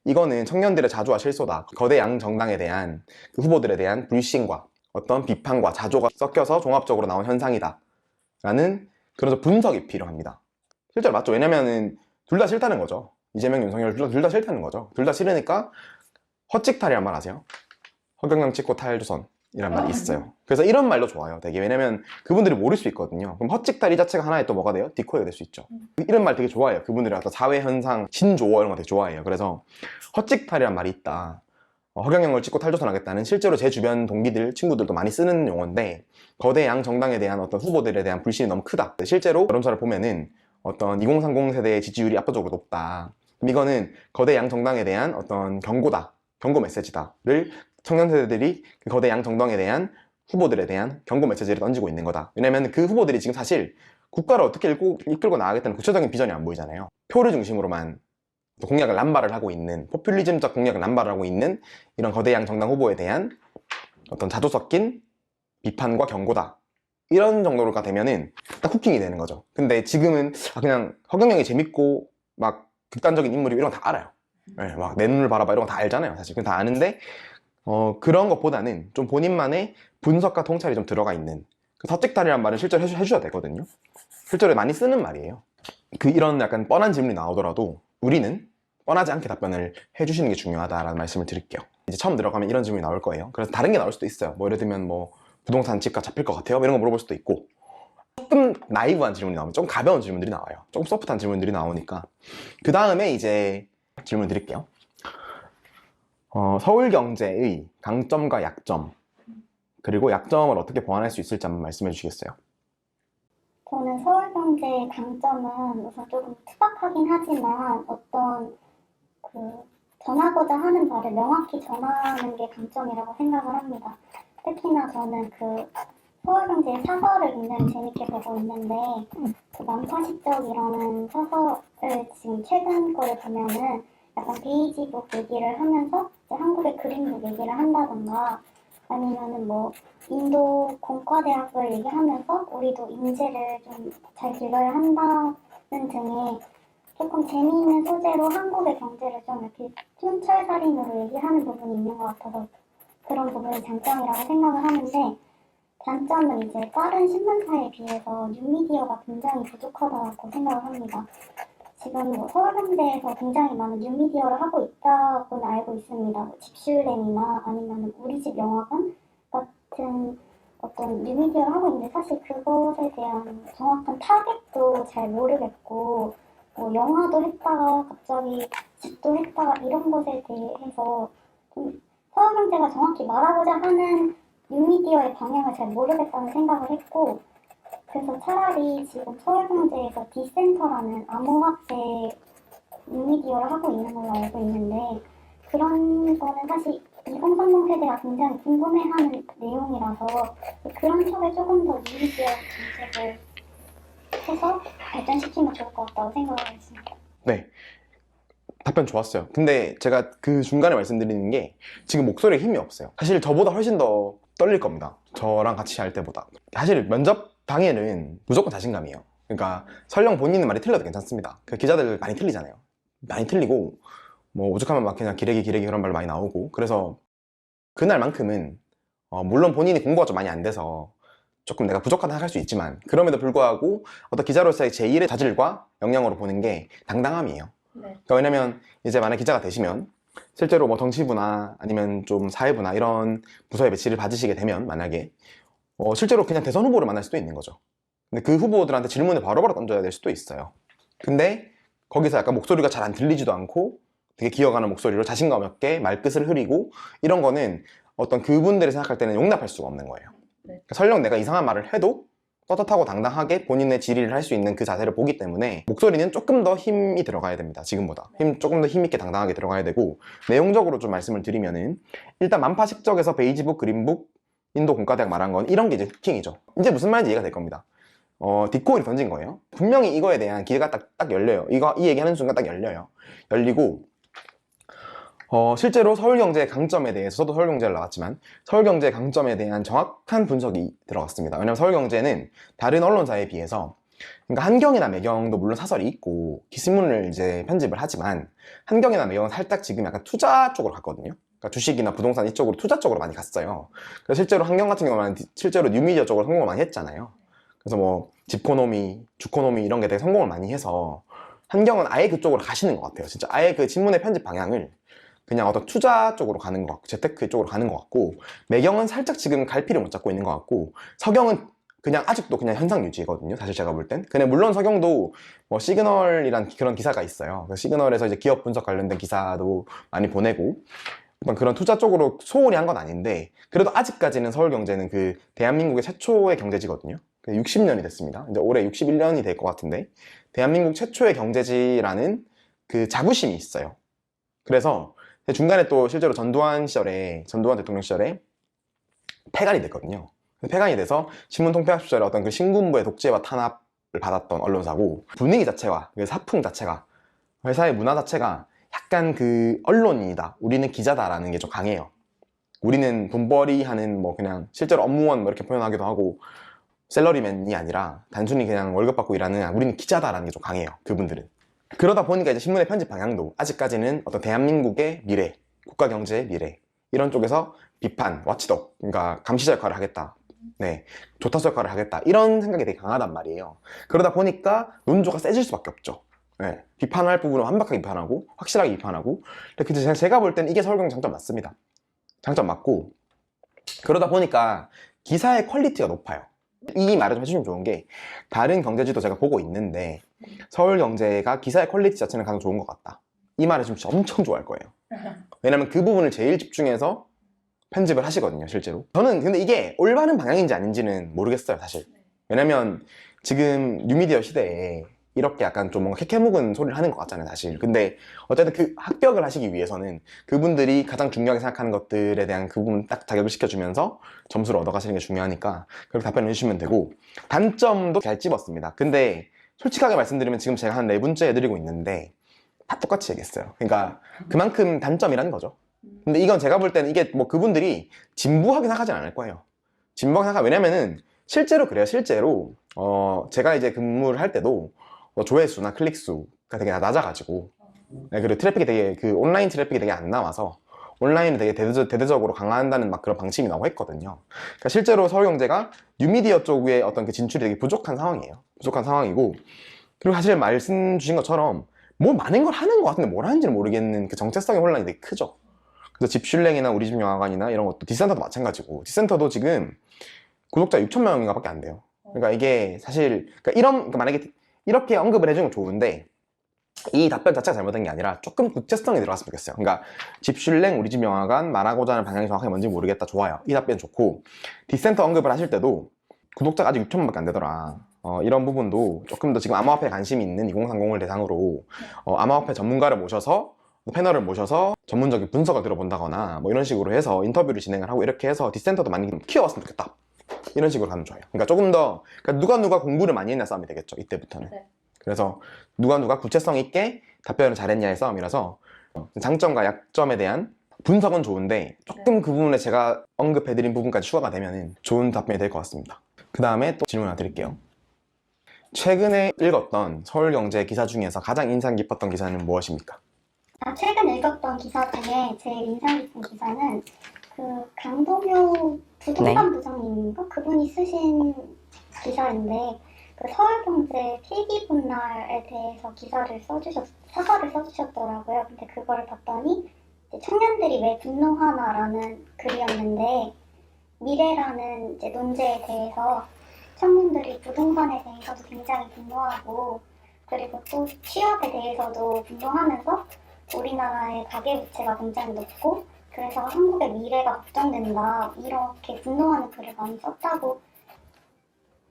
이거는 청년들의 자조와 실소다. 거대 양 정당에 대한 그 후보들에 대한 불신과 어떤 비판과 자조가 섞여서 종합적으로 나온 현상이다 라는 그런 분석이 필요합니다. 실제로 맞죠. 왜냐면은 둘 다 싫다는 거죠. 이재명, 윤석열 둘 다 싫다는 거죠. 둘 다 싫으니까 헛찍탈이란 말 아세요? 허경영 찍고 탈조선이란 말이 있어요. 그래서 이런 말도 좋아요, 되게. 왜냐면 그분들이 모를 수 있거든요. 그럼 헛찍탈 이 자체가 하나의 또 뭐가 돼요? 디코이가 될 수 있죠. 이런 말 되게 좋아해요. 그분들이 어떤 사회현상, 신조어 이런 거 되게 좋아해요. 그래서 헛찍탈이란 말이 있다. 허경영을 찍고 탈조선하겠다는, 실제로 제 주변 동기들, 친구들도 많이 쓰는 용어인데, 거대 양 정당에 대한 어떤 후보들에 대한 불신이 너무 크다. 실제로 여론조사를 보면은 어떤 2030 세대의 지지율이 압도적으로 높다. 그럼 이거는 거대 양 정당에 대한 어떤 경고다. 경고 메시지다를 청년 세대들이 그 거대 양 정당에 대한 후보들에 대한 경고 메시지를 던지고 있는 거다. 왜냐면 그 후보들이 지금 사실 국가를 어떻게 이끌고 나가겠다는 구체적인 비전이 안 보이잖아요. 표를 중심으로만 공약을 남발을 하고 있는, 포퓰리즘적 공약을 남발을 하고 있는 이런 거대양 정당 후보에 대한 어떤 자조 섞인 비판과 경고다. 이런 정도가 되면은 딱 후킹이 되는 거죠. 근데 지금은 그냥 허경영이 재밌고 막 극단적인 인물이 이런 거 다 알아요. 네, 막 내 눈을 바라봐 이런 거 다 알잖아요. 사실 그건 다 아는데, 그런 것보다는 좀 본인만의 분석과 통찰이 좀 들어가 있는, 그 덧찍탈이란 말은 실제로 해주셔야 되거든요. 실제로 많이 쓰는 말이에요. 이런 약간 뻔한 질문이 나오더라도 우리는 뻔하지 않게 답변을 해주시는 게 중요하다라는 말씀을 드릴게요. 이제 처음 들어가면 이런 질문이 나올 거예요. 그래서 다른 게 나올 수도 있어요. 뭐 예를 들면 뭐 부동산 집값 잡힐 것 같아요? 이런 거 물어볼 수도 있고, 조금 나이브한 질문이 나오면 조금 가벼운 질문들이 나와요. 조금 소프트한 질문들이 나오니까 그 다음에 이제 질문 드릴게요. 서울경제의 강점과 약점, 그리고 약점을 어떻게 보완할 수 있을지 한번 말씀해 주시겠어요? 저는 서울경제의 강점은 우선 조금 투박하긴 하지만 어떤 전하고자 하는 바를 명확히 전하는 게 강점이라고 생각을 합니다. 특히나 저는 서울경제의 사설을 굉장히 재밌게 보고 있는데, 만파시적이라는 사설을 지금 최근 거를 보면은 약간 베이지북 얘기를 하면서 이제 한국의 그린북 얘기를 한다던가, 아니면은 뭐 인도 공과대학을 얘기하면서 우리도 인재를 좀 잘 길러야 한다는 등의 조금 재미있는 소재로 한국의 경제를 좀 이렇게 촌철살인으로 얘기하는 부분이 있는 것 같아서 그런 부분이 장점이라고 생각을 하는데, 단점은 이제 빠른 신문사에 비해서 뉴미디어가 굉장히 부족하다고 생각을 합니다. 지금 뭐 서울경제에서 굉장히 많은 뉴미디어를 하고 있다고는 알고 있습니다. 뭐 집슐랭이나 아니면 우리집 영화관 같은 어떤 뉴미디어를 하고 있는데, 사실 그것에 대한 정확한 타겟도 잘 모르겠고, 뭐 영화도 했다가 갑자기 집도 했다가 이런 것에 대해서 좀 서울경제가 정확히 말하고자 하는 뉴미디어의 방향을 잘 모르겠다는 생각을 했고, 그래서 차라리 지금 서울경제에서 디센터라는 암호화폐 뉴미디어를 하고 있는 걸로 알고 있는데, 그런 거는 사실 2030 세대가 굉장히 궁금해하는 내용이라서 그런 쪽에 조금 더 뉴미디어 정책을 해서 발전시키면 좋을 것 같다고 생각을 했습니다. 네, 답변 좋았어요. 근데 제가 그 중간에 말씀드리는 게, 지금 목소리에 힘이 없어요. 사실 저보다 훨씬 더 떨릴 겁니다. 저랑 같이 할 때보다. 사실 면접 당일은 무조건 자신감이에요. 그러니까 설령 본인은 말이 틀려도 괜찮습니다. 그 기자들 많이 틀리잖아요. 많이 틀리고 뭐 오죽하면 막 그냥 기레기 그런 말 많이 나오고, 그래서 그날만큼은 물론 본인이 공부가 좀 많이 안 돼서 조금 내가 부족하다 생각할 수 있지만 그럼에도 불구하고 어떤 기자로서의 제1의 자질과 역량으로 보는 게 당당함이에요. 네. 그러니까 왜냐면 이제 만약 기자가 되시면 실제로 뭐 정치부나 아니면 좀 사회부나 이런 부서에 배치를 받으시게 되면 만약에 실제로 그냥 대선 후보를 만날 수도 있는 거죠. 근데 그 후보들한테 질문을 바로바로 던져야 될 수도 있어요. 근데 거기서 약간 목소리가 잘 안 들리지도 않고 되게 기어가는 목소리로 자신감 없게 말끝을 흐리고 이런 거는 어떤 그분들이 생각할 때는 용납할 수가 없는 거예요. 네. 설령 내가 이상한 말을 해도 떳떳하고 당당하게 본인의 질의를 할 수 있는 그 자세를 보기 때문에 목소리는 조금 더 힘이 들어가야 됩니다. 지금보다 조금 더 힘있게 당당하게 들어가야 되고, 내용적으로 좀 말씀을 드리면은 일단 만파식적에서 베이지북, 그린북, 인도 공과대학 말한 건 이런 게 이제 킹이죠. 이제 무슨 말인지 이해가 될 겁니다. 뒷코를 던진 거예요. 분명히 이거에 대한 기회가 딱 열려요. 이 얘기하는 순간 딱 열려요. 열리고 실제로 서울경제의 강점에 대해서, 저도 서울경제를 나왔지만 서울경제의 강점에 대한 정확한 분석이 들어갔습니다. 왜냐면 서울경제는 다른 언론사에 비해서, 그러니까 한경이나 매경도 물론 사설이 있고 기신문을 이제 편집을 하지만 한경이나 매경은 살짝 지금 약간 투자 쪽으로 갔거든요. 그러니까 주식이나 부동산 이쪽으로 투자 쪽으로 많이 갔어요. 그래서 실제로 한경 같은 경우는 실제로 뉴미디어 쪽으로 성공을 많이 했잖아요. 그래서 뭐 집코노미, 주코노미 이런 게 되게 성공을 많이 해서 한경은 아예 그쪽으로 가시는 것 같아요. 진짜 아예 그 신문의 편집 방향을 그냥 어떤 투자 쪽으로 가는 것 같고 재테크 쪽으로 가는 것 같고, 매경은 살짝 지금 갈피를 못 잡고 있는 것 같고, 서경은 그냥 아직도 그냥 현상 유지거든요. 사실 제가 볼 땐. 근데 물론 서경도 뭐 시그널이란 그런 기사가 있어요. 그래서 시그널에서 이제 기업 분석 관련된 기사도 많이 보내고 어떤 그런 투자 쪽으로 소홀히 한 건 아닌데, 그래도 아직까지는 서울경제는 그 대한민국의 최초의 경제지거든요. 60년이 됐습니다. 이제 올해 61년이 될 것 같은데 대한민국 최초의 경제지라는 그 자부심이 있어요. 그래서 중간에 또 실제로 전두환 대통령 시절에 폐간이 됐거든요. 폐간이 돼서 신문 통폐합 시절에 어떤 그 신군부의 독재와 탄압을 받았던 언론사고, 분위기 자체와 그 사풍 자체가, 회사의 문화 자체가 약간 그 언론인이다, 우리는 기자다라는 게 좀 강해요. 우리는 돈벌이 하는 뭐 그냥 실제로 업무원 뭐 이렇게 표현하기도 하고, 샐러리맨이 아니라 단순히 그냥 월급 받고 일하는, 우리는 기자다라는 게 좀 강해요, 그분들은. 그러다 보니까 이제 신문의 편집 방향도 아직까지는 어떤 대한민국의 미래, 국가 경제의 미래 이런 쪽에서 비판, 와치독, 그러니까 감시자 역할을 하겠다, 네, 조타수 역할을 하겠다, 이런 생각이 되게 강하단 말이에요. 그러다 보니까 논조가 세질 수밖에 없죠. 네, 비판할 부분은 완벽하게 비판하고 확실하게 비판하고. 근데 제가 볼 때는 이게 서울경제 장점 맞습니다. 장점 맞고, 그러다 보니까 기사의 퀄리티가 높아요. 이 말을 좀 해주시면 좋은 게, 다른 경제지도 제가 보고 있는데 서울경제가 기사의 퀄리티 자체는 가장 좋은 것 같다, 이 말을 지금 진짜 엄청 좋아할 거예요. 왜냐면 그 부분을 제일 집중해서 편집을 하시거든요, 실제로. 저는 근데 이게 올바른 방향인지 아닌지는 모르겠어요, 사실. 왜냐면 지금 뉴미디어 시대에 이렇게 약간 좀 뭔가 캐캐묵은 소리를 하는 것 같잖아요, 사실. 근데 어쨌든 그 합격을 하시기 위해서는 그분들이 가장 중요하게 생각하는 것들에 대한 그 부분 딱 자격을 시켜주면서 점수를 얻어가시는 게 중요하니까 그렇게 답변을 해주시면 되고, 단점도 잘 찝었습니다. 근데 솔직하게 말씀드리면 지금 제가 한 4분째 해드리고 있는데 다 똑같이 얘기했어요. 그러니까 그만큼 단점이라는 거죠. 근데 이건 제가 볼 때는 이게 뭐 그분들이 진부하게 생각하진 않을 거예요. 진부하게 왜냐면은 실제로 그래요. 실제로 제가 이제 근무를 할 때도 조회수나 클릭수가 되게 낮아가지고, 네, 그리고 트래픽이 되게 그 온라인 트래픽이 되게 안 나와서 온라인을 되게 대대적으로 강화한다는 막 그런 방침이 나오고 했거든요. 그러니까 실제로 서울경제가 뉴미디어 쪽에 어떤 그 진출이 되게 부족한 상황이에요. 부족한 상황이고, 그리고 사실 말씀 주신 것처럼 뭐 많은 걸 하는 것 같은데 뭘 하는지는 모르겠는 그 정체성의 혼란이 되게 크죠. 그래서 집슐랭이나 우리 집 영화관이나 이런 것도, 디센터도 마찬가지고, 디센터도 지금 구독자 6천명인가 밖에 안 돼요. 그러니까 이게 사실 그러니까 만약에 이렇게 언급을 해주는 건 좋은데 이 답변 자체가 잘못된 게 아니라 조금 구체성이 들어갔으면 좋겠어요. 그러니까 집슐랭, 우리 집 영화관 말하고자 하는 방향이 정확하게 뭔지 모르겠다, 좋아요. 이 답변 좋고, 디센터 언급을 하실 때도 구독자가 아직 6천만밖에 안 되더라, 이런 부분도 조금 더 지금 암호화폐에 관심이 있는 2030을 대상으로 암호화폐 전문가를 모셔서, 패널을 모셔서 전문적인 분석을 들어본다거나 뭐 이런 식으로 해서 인터뷰를 진행을 하고, 이렇게 해서 디센터도 많이 키워왔으면 좋겠다, 이런 식으로 가면 좋아요. 그러니까 조금 더, 그러니까 누가 공부를 많이 했냐 싸움이 되겠죠, 이때부터는. 네. 그래서 누가 구체성 있게 답변을 잘했냐의 싸움이라서 장점과 약점에 대한 분석은 좋은데 조금 그 부분에 제가 언급해드린 부분까지 추가가 되면 좋은 답변이 될 것 같습니다. 그 다음에 또 질문 하나 드릴게요. 최근에 읽었던 서울경제 기사 중에서 가장 인상 깊었던 기사는 무엇입니까? 최근 읽었던 기사 중에 제일 인상 깊은 기사는 그 강동요 부동산 부장님인가? 그분이 쓰신 기사인데 그 서울경제 필기분할에 대해서 사설을 써주셨더라고요. 근데 그거를 봤더니 이제 청년들이 왜 분노하나라는 글이었는데 미래라는 이제 논제에 대해서 청년들이 부동산에 대해서도 굉장히 분노하고 그리고 또 취업에 대해서도 분노하면서 우리나라의 가계부채가 굉장히 높고 그래서 한국의 미래가 걱정된다 이렇게 분노하는 글을 많이 썼다고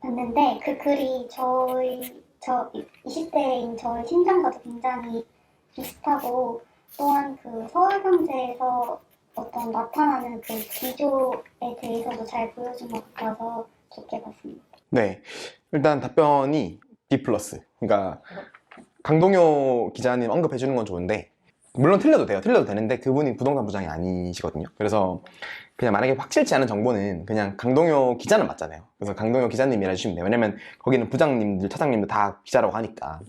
봤는데 그 글이 저 20대인 저의 심정과도 굉장히 비슷하고 또한 그 서울경제에서 어떤 나타나는 그 기조에 대해서도 잘 보여준 것 같아서 좋게 봤습니다. 네, 일단 답변이 B+. 그러니까 강동요 기자님 언급해주는 건 좋은데 물론 틀려도 돼요. 틀려도 되는데 그분이 부동산 부장이 아니시거든요. 그래서 그냥 만약에 확실치 않은 정보는 그냥 강동요 기자는 맞잖아요. 그래서 강동요 기자님이라 해주시면 돼요. 왜냐면 거기는 부장님들, 차장님들 다 기자라고 하니까.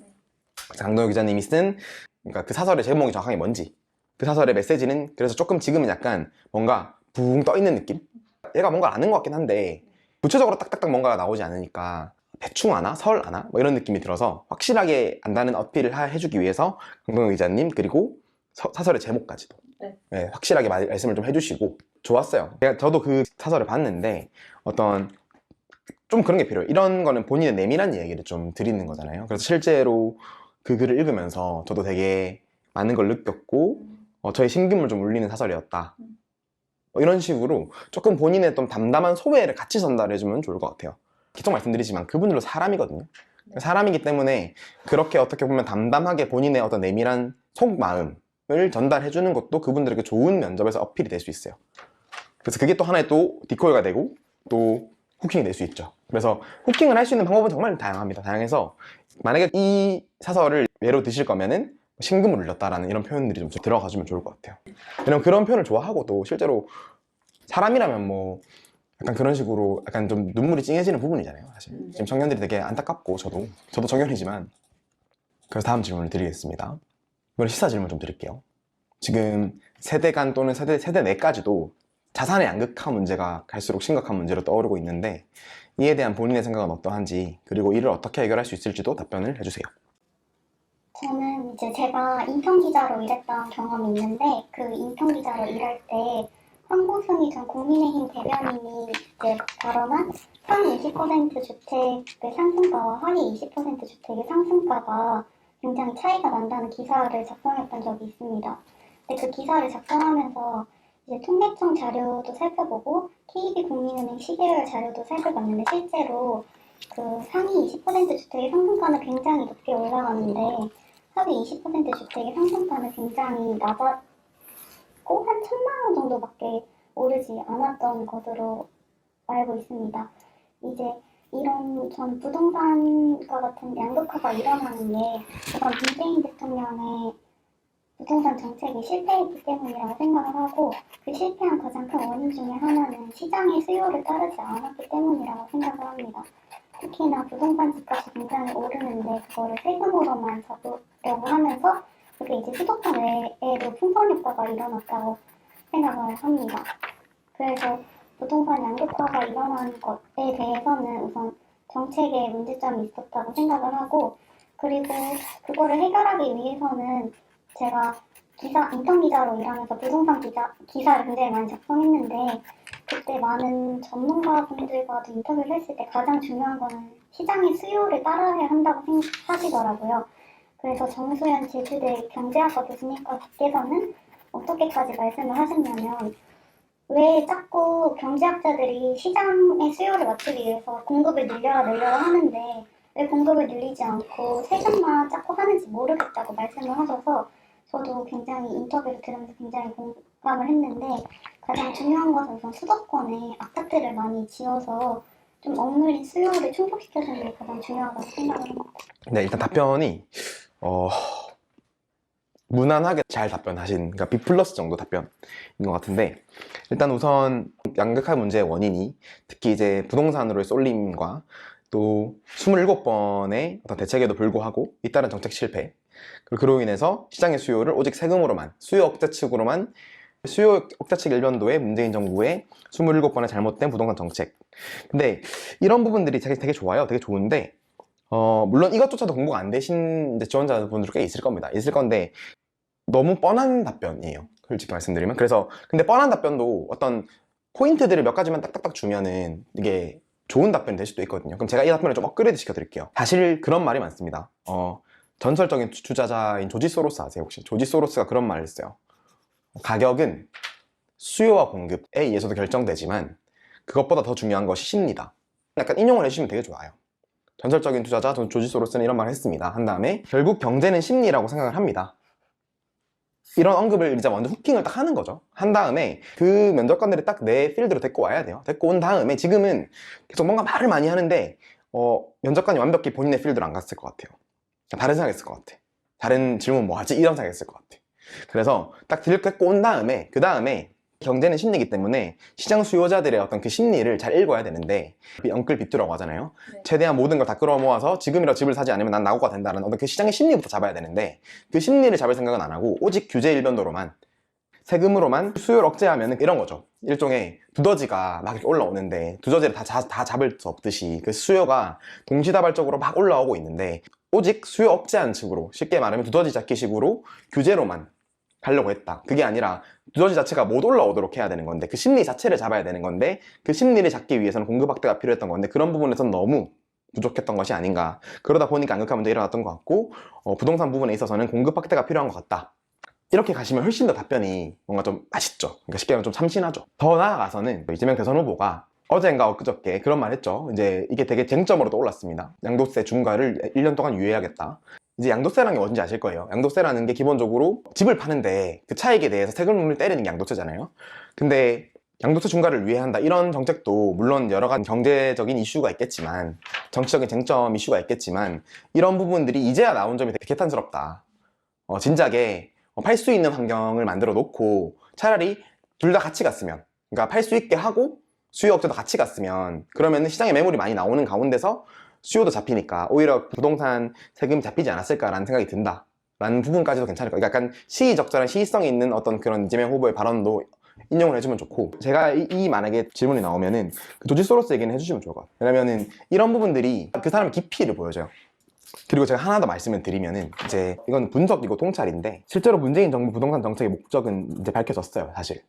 그래서 강동요 기자님이 쓴 그러니까 그 사설의 제목이 정확하게 뭔지 그 사설의 메시지는 그래서 조금 지금은 약간 뭔가 붕 떠있는 느낌? 얘가 뭔가 아는 것 같긴 한데 구체적으로 딱딱딱 뭔가가 나오지 않으니까 대충 아나? 설 아나? 뭐 이런 느낌이 들어서 확실하게 안다는 어필을 해주기 위해서 강동요 기자님 그리고 사설의 제목까지도 네, 확실하게 말씀을 좀 해주시고 좋았어요. 저도 그 사설을 봤는데 어떤 좀 그런 게 필요해요. 이런 거는 본인의 내밀한 얘기를 좀 드리는 거잖아요. 그래서 실제로 그 글을 읽으면서 저도 되게 많은 걸 느꼈고 저의 심금을 좀 울리는 사설이었다. 이런 식으로 조금 본인의 좀 담담한 소회를 같이 전달해주면 좋을 것 같아요. 계속 말씀드리지만 그분들도 사람이거든요. 사람이기 때문에 그렇게 어떻게 보면 담담하게 본인의 어떤 내밀한 속마음을 전달해주는 것도 그분들에게 좋은 면접에서 어필이 될 수 있어요. 그래서 그게 또 하나의 또 디코이가 되고 또 후킹이 될 수 있죠. 그래서 후킹을 할 수 있는 방법은 정말 다양합니다. 다양해서 만약에 이 사설을 예로 드실 거면은 심금을 울렸다라는 이런 표현들이 좀 들어가주면 좋을 것 같아요. 왜냐면 그런 표현을 좋아하고 또 실제로 사람이라면 뭐 약간 그런 식으로 약간 좀 눈물이 찡해지는 부분이잖아요. 사실 지금 청년들이 되게 안타깝고 저도 청년이지만. 그래서 다음 질문을 드리겠습니다. 이번에 시사 질문 좀 드릴게요. 지금 세대 간 또는 세대 내까지도 자산의 양극화 문제가 갈수록 심각한 문제로 떠오르고 있는데 이에 대한 본인의 생각은 어떠한지 그리고 이를 어떻게 해결할 수 있을지도 답변을 해주세요. 저는 이제 제가 인턴 기자로 일했던 경험이 있는데 그 인턴 기자로 일할 때 황보승이 전 국민의힘 대변인이 이제 발언한 상위 20% 주택의 상승가와 하위 20% 주택의 상승가가 굉장히 차이가 난다는 기사를 작성했던 적이 있습니다. 근데 그 기사를 작성하면서 이제 통계청 자료도 살펴보고 KB 국민은행 시계열 자료도 살펴봤는데 실제로 그 상위 20% 주택의 상승가는 굉장히 높게 올라가는데 하위 20% 주택의 상승가는 굉장히 낮았고 한 1,000만 원 정도밖에 오르지 않았던 것으로 알고 있습니다. 이제 이런 전 부동산과 같은 양극화가 일어나는 게 우선 문재인 대통령의 부동산 정책이 실패했기 때문이라고 생각을 하고 그 실패한 가장 큰 원인 중에 하나는 시장의 수요를 따르지 않았기 때문이라고 생각을 합니다. 특히나 부동산 집값이 굉장히 오르는데 그거를 세금으로만 잡으려고 하면서 그게 이제 수도권 외에도 풍선 효과가 일어났다고 생각을 합니다. 그래서 부동산 양극화가 일어난 것에 대해서는 우선 정책에 문제점이 있었다고 생각을 하고 그리고 그거를 해결하기 위해서는 제가 인턴 기자로 일하면서 부동산 기사를 굉장히 많이 작성했는데 그때 많은 전문가분들과도 인터뷰를 했을 때 가장 중요한 거는 시장의 수요를 따라야 한다고 생각하시더라고요. 그래서 정수현 제주대 경제학과 교수님께서는 어떻게까지 말씀을 하셨냐면 왜 자꾸 경제학자들이 시장의 수요를 맞추기 위해서 공급을 늘려라 하는데 왜 공급을 늘리지 않고 세금만 자꾸 하는지 모르겠다고 말씀을 하셔서 저도 굉장히 인터뷰를 들으면서 굉장히 공감을 했는데 가장 중요한 것은 우선 수도권에 아파트를 많이 지어서 좀 억눌린 수요를 충족시켜주는 게 가장 중요하다고 생각을 합니다. 네, 일단 답변이 무난하게 잘 답변하신 그러니까 B+ 정도 답변인 것 같은데 일단 우선 양극화 문제의 원인이 특히 이제 부동산으로의 쏠림과 또 27번의 어떤 대책에도 불구하고 잇따른 정책 실패 그리고 그로 인해서 시장의 수요를 오직 세금으로만 수요 억제 측으로만 수요 억제책 일변도의 문재인 정부의 27번의 잘못된 부동산 정책. 근데 이런 부분들이 되게 좋아요. 되게 좋은데 물론 이것조차도 공부가 안 되신 이제 지원자분들 꽤 있을 겁니다. 있을 건데 너무 뻔한 답변이에요. 솔직히 말씀드리면. 그래서 근데 뻔한 답변도 어떤 포인트들을 몇 가지만 딱딱딱 주면은 이게 좋은 답변이 될 수도 있거든요. 그럼 제가 이 답변을 좀 업그레이드 시켜드릴게요. 사실 그런 말이 많습니다. 전설적인 투자자인 조지 소로스 아세요 혹시? 조지 소로스가 그런 말을 했어요. 가격은 수요와 공급에 의해서도 결정되지만 그것보다 더 중요한 것이 심리다. 약간 인용을 해주시면 되게 좋아요. 전설적인 투자자 조지 소로스는 이런 말을 했습니다. 한 다음에 결국 경제는 심리라고 생각을 합니다. 이런 언급을 이제 먼저 후킹을 딱 하는 거죠. 한 다음에 그 면접관들이 딱 내 필드로 데리고 와야 돼요. 데리고 온 다음에 지금은 계속 뭔가 말을 많이 하는데 면접관이 완벽히 본인의 필드로 안 갔을 것 같아요. 다른 생각했을 것 같아. 다른 질문 뭐 하지? 이런 생각했을 것 같아. 그래서 딱 데리고 온 다음에 그 다음에 경제는 심리이기 때문에 시장 수요자들의 어떤 그 심리를 잘 읽어야 되는데 엉클 비투라고 하잖아요. 네. 최대한 모든 걸 다 끌어모아서 지금이라도 집을 사지 않으면 난 낙오가 된다는 어떤 그 시장의 심리부터 잡아야 되는데 그 심리를 잡을 생각은 안 하고 오직 규제 일변도로만 세금으로만 수요를 억제하면 이런 거죠. 일종의 두더지가 막 이렇게 올라오는데 두더지를 다 잡을 수 없듯이 그 수요가 동시다발적으로 막 올라오고 있는데 오직 수요 억제하는 식으로 쉽게 말하면 두더지 잡기 식으로 규제로만 가려고 했다. 그게 아니라 두더지 자체가 못 올라오도록 해야 되는 건데 그 심리 자체를 잡아야 되는 건데 그 심리를 잡기 위해서는 공급 확대가 필요했던 건데 그런 부분에서는 너무 부족했던 것이 아닌가. 그러다 보니까 안극화 문제가 일어났던 것 같고 부동산 부분에 있어서는 공급 확대가 필요한 것 같다. 이렇게 가시면 훨씬 더 답변이 뭔가 좀 맛있죠. 그러니까 쉽게 말하면 좀 참신하죠. 더 나아가서는 이재명 대선 후보가 어젠가 엊그저께 그런 말 했죠. 이제 이게 되게 쟁점으로 또 올랐습니다. 양도세 중과를 1년 동안 유예하겠다. 이제 양도세라는 게 뭔지 아실 거예요. 양도세라는 게 기본적으로 집을 파는데 그 차익에 대해서 세금을 때리는 게 양도세잖아요. 근데 양도세 중과를 유예한다 이런 정책도 물론 여러 가지 경제적인 이슈가 있겠지만 정치적인 쟁점 이슈가 있겠지만 이런 부분들이 이제야 나온 점이 되게 개탄스럽다. 진작에 팔 수 있는 환경을 만들어 놓고 차라리 둘 다 같이 갔으면 그러니까 팔 수 있게 하고 수요 억제도 같이 갔으면 그러면 시장에 매물이 많이 나오는 가운데서 수요도 잡히니까 오히려 부동산 세금이 잡히지 않았을까라는 생각이 든다 라는 부분까지도 괜찮을 거예요. 약간 시의적절한 시의성이 있는 어떤 그런 이재명 후보의 발언도 인용을 해주면 좋고 제가 만약에 질문이 나오면은 그 조지 소로스 얘기는 해주시면 좋을 것 같아요. 왜냐면은 이런 부분들이 그 사람의 깊이를 보여줘요. 그리고 제가 하나 더 말씀을 드리면은 이제 이건 분석이고 통찰인데 실제로 문재인 정부 부동산 정책의 목적은 이제 밝혀졌어요. 사실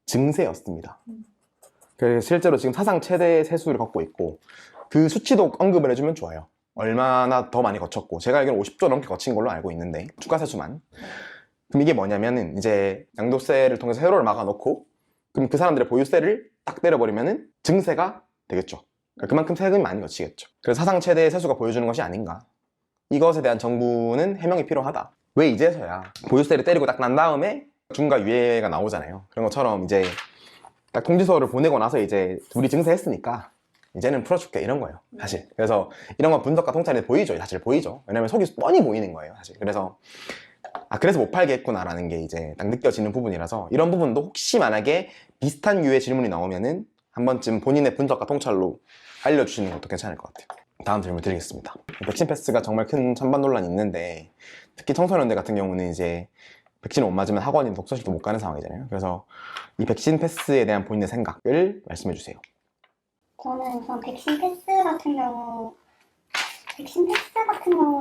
증세였습니다. 그래서 실제로 지금 사상 최대 세수를 걷고 있고 그 수치도 언급을 해주면 좋아요. 얼마나 더 많이 거쳤고 제가 알기로는 50조 넘게 거친 걸로 알고 있는데 추가 세수만. 그럼 이게 뭐냐면은 이제 양도세를 통해서 세로를 막아놓고 그럼 그 사람들의 보유세를 딱 때려버리면은 증세가 되겠죠. 그러니까 그만큼 세금이 많이 거치겠죠. 그래서 사상 최대의 세수가 보여주는 것이 아닌가. 이것에 대한 정부는 해명이 필요하다. 왜 이제서야 보유세를 때리고 딱 난 다음에 중과 유예가 나오잖아요. 그런 것처럼 이제 딱 통지서를 보내고 나서 이제 둘이 증세했으니까 이제는 풀어줄게 이런 거예요 사실. 그래서 이런 건 분석과 통찰이 보이죠. 사실 보이죠. 왜냐면 속이 뻔히 보이는 거예요 사실. 그래서 그래서 못 팔게 했구나라는 게 이제 딱 느껴지는 부분이라서 이런 부분도 혹시 만약에 비슷한 유의 질문이 나오면은 한 번쯤 본인의 분석과 통찰로 알려주시는 것도 괜찮을 것 같아요. 다음 질문 드리겠습니다. 백신 패스가 정말 큰 찬반 논란이 있는데 특히 청소년들 같은 경우는 이제 백신을 못 맞으면 학원이나 독서실도 못 가는 상황이잖아요. 그래서 이 백신 패스에 대한 본인의 생각을 말씀해 주세요. 저는 우선 백신 패스 같은 경우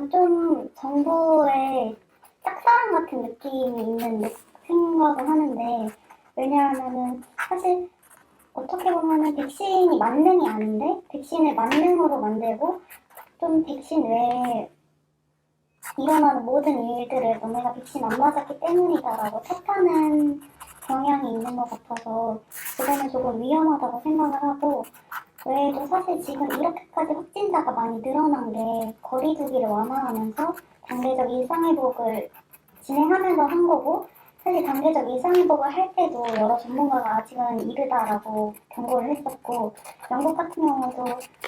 좀 정부의 짝사랑 같은 느낌이 있는 생각을 하는데 왜냐하면은 사실 어떻게 보면은 백신이 만능이 아닌데 백신을 만능으로 만들고 좀 백신 외에 일어나는 모든 일들을 너네가 백신 안 맞았기 때문이다라고 탓하는 경향이 있는 것 같아서 그거는 조금 위험하다고 생각을 하고 외에도 사실 지금 이렇게까지 확진자가 많이 늘어난 게 거리두기를 완화하면서 단계적 일상회복을 진행하면서 한 거고 사실 단계적 일상회복을 할 때도 여러 전문가가 아직은 이르다라고 경고를 했었고 영국 같은 경우도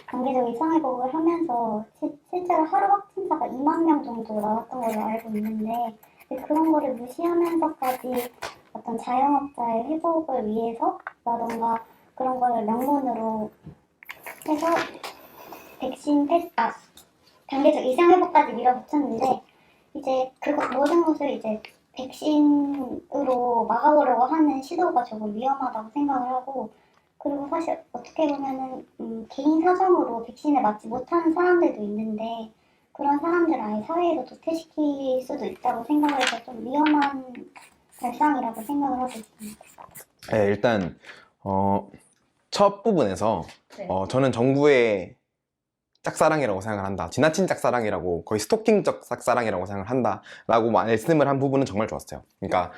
단계적 일상회복을 하면서 실제로 하루 확진자가 2만 명 정도 나왔던 걸로 알고 있는데 그런 거를 무시하면서까지 어떤 자영업자의 회복을 위해서라던가 그런 거를 명분으로 해서 백신 패스, 단계적 일상회복까지 밀어붙였는데 이제 모든 것을 이제 백신으로 막아보려고 하는 시도가 조금 위험하다고 생각을 하고, 그리고 사실 어떻게 보면은 개인 사정으로 백신을 맞지 못하는 사람들도 있는데 그런 사람들을 아예 사회에서 도태시킬 수도 있다고 생각해서 좀 위험한 발상이라고 생각을 하고 있습니다. 네, 일단 첫 부분에서 네. 저는 정부의 짝사랑이라고 생각을 한다. 지나친 짝사랑이라고, 거의 스토킹적 짝사랑이라고 생각을 한다라고 말씀을 한 부분은 정말 좋았어요. 그러니까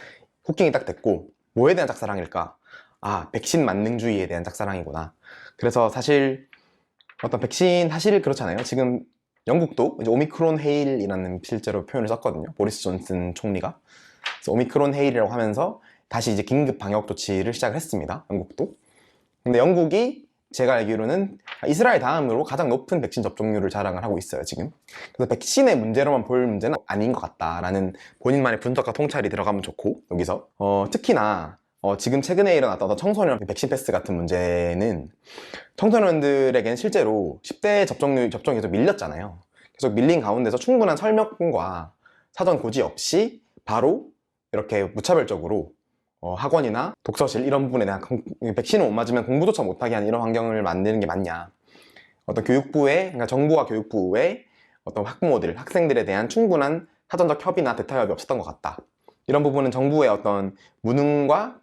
후킹이 딱 됐고 뭐에 대한 짝사랑일까? 아, 백신 만능주의에 대한 짝사랑이구나. 그래서 사실 어떤 백신 사실 그렇잖아요. 지금 영국도 이제 오미크론 헤일이라는 실제로 표현을 썼거든요. 보리스 존슨 총리가. 그래서 오미크론 헤일이라고 하면서 다시 이제 긴급 방역 조치를 시작을 했습니다. 영국도. 근데 영국이 제가 알기로는 이스라엘 다음으로 가장 높은 백신 접종률을 자랑을 하고 있어요, 지금. 그래서 백신의 문제로만 볼 문제는 아닌 것 같다라는 본인만의 분석과 통찰이 들어가면 좋고, 여기서. 특히나 지금 최근에 일어났던 어떤 청소년 백신 패스 같은 문제는 청소년들에게는 실제로 10대 접종이 계속 밀렸잖아요. 계속 밀린 가운데서 충분한 설명과 사전 고지 없이 바로 이렇게 무차별적으로 학원이나 독서실 이런 부분에 대한 백신을 못 맞으면 공부조차 못하게 하는 이런 환경을 만드는 게 맞냐. 어떤 그러니까 정부와 교육부의 어떤 학부모들, 학생들에 대한 충분한 사전적 협의나 대타협이 없었던 것 같다. 이런 부분은 정부의 어떤 무능과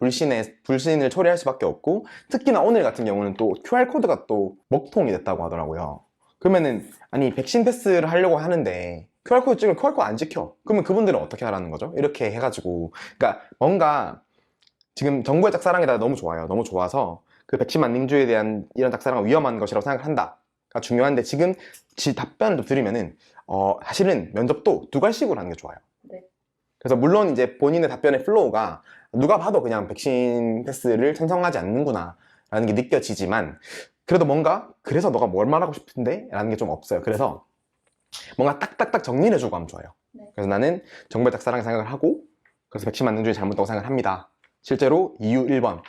불신을 초래할 수밖에 없고, 특히나 오늘 같은 경우는 또 QR코드가 또 먹통이 됐다고 하더라고요. 그러면은, 아니, 백신 패스를 하려고 하는데, QR코드 찍으면 QR코드 안 지켜. 그러면 그분들은 어떻게 하라는 거죠? 이렇게 해가지고. 그러니까 뭔가, 지금 정부의 짝사랑이 너무 좋아요. 너무 좋아서, 그 백신 만능주의에 대한 이런 짝사랑은 위험한 것이라고 생각을 한다가 중요한데, 지금 답변을 좀 드리면은, 사실은 면접도 두 갈식으로 하는 게 좋아요. 네. 그래서 물론 이제 본인의 답변의 플로우가 누가 봐도 그냥 백신 패스를 찬성하지 않는구나 라는 게 느껴지지만, 그래도 뭔가 그래서 너가 뭘 말하고 싶은데? 라는 게 좀 없어요. 그래서 뭔가 딱딱딱 정리를 해주고 하면 좋아요. 네. 그래서 나는 정부의 짝사랑을 생각을 하고, 그래서 백신 만능주의 잘못다고 생각을 합니다. 실제로 EU 1번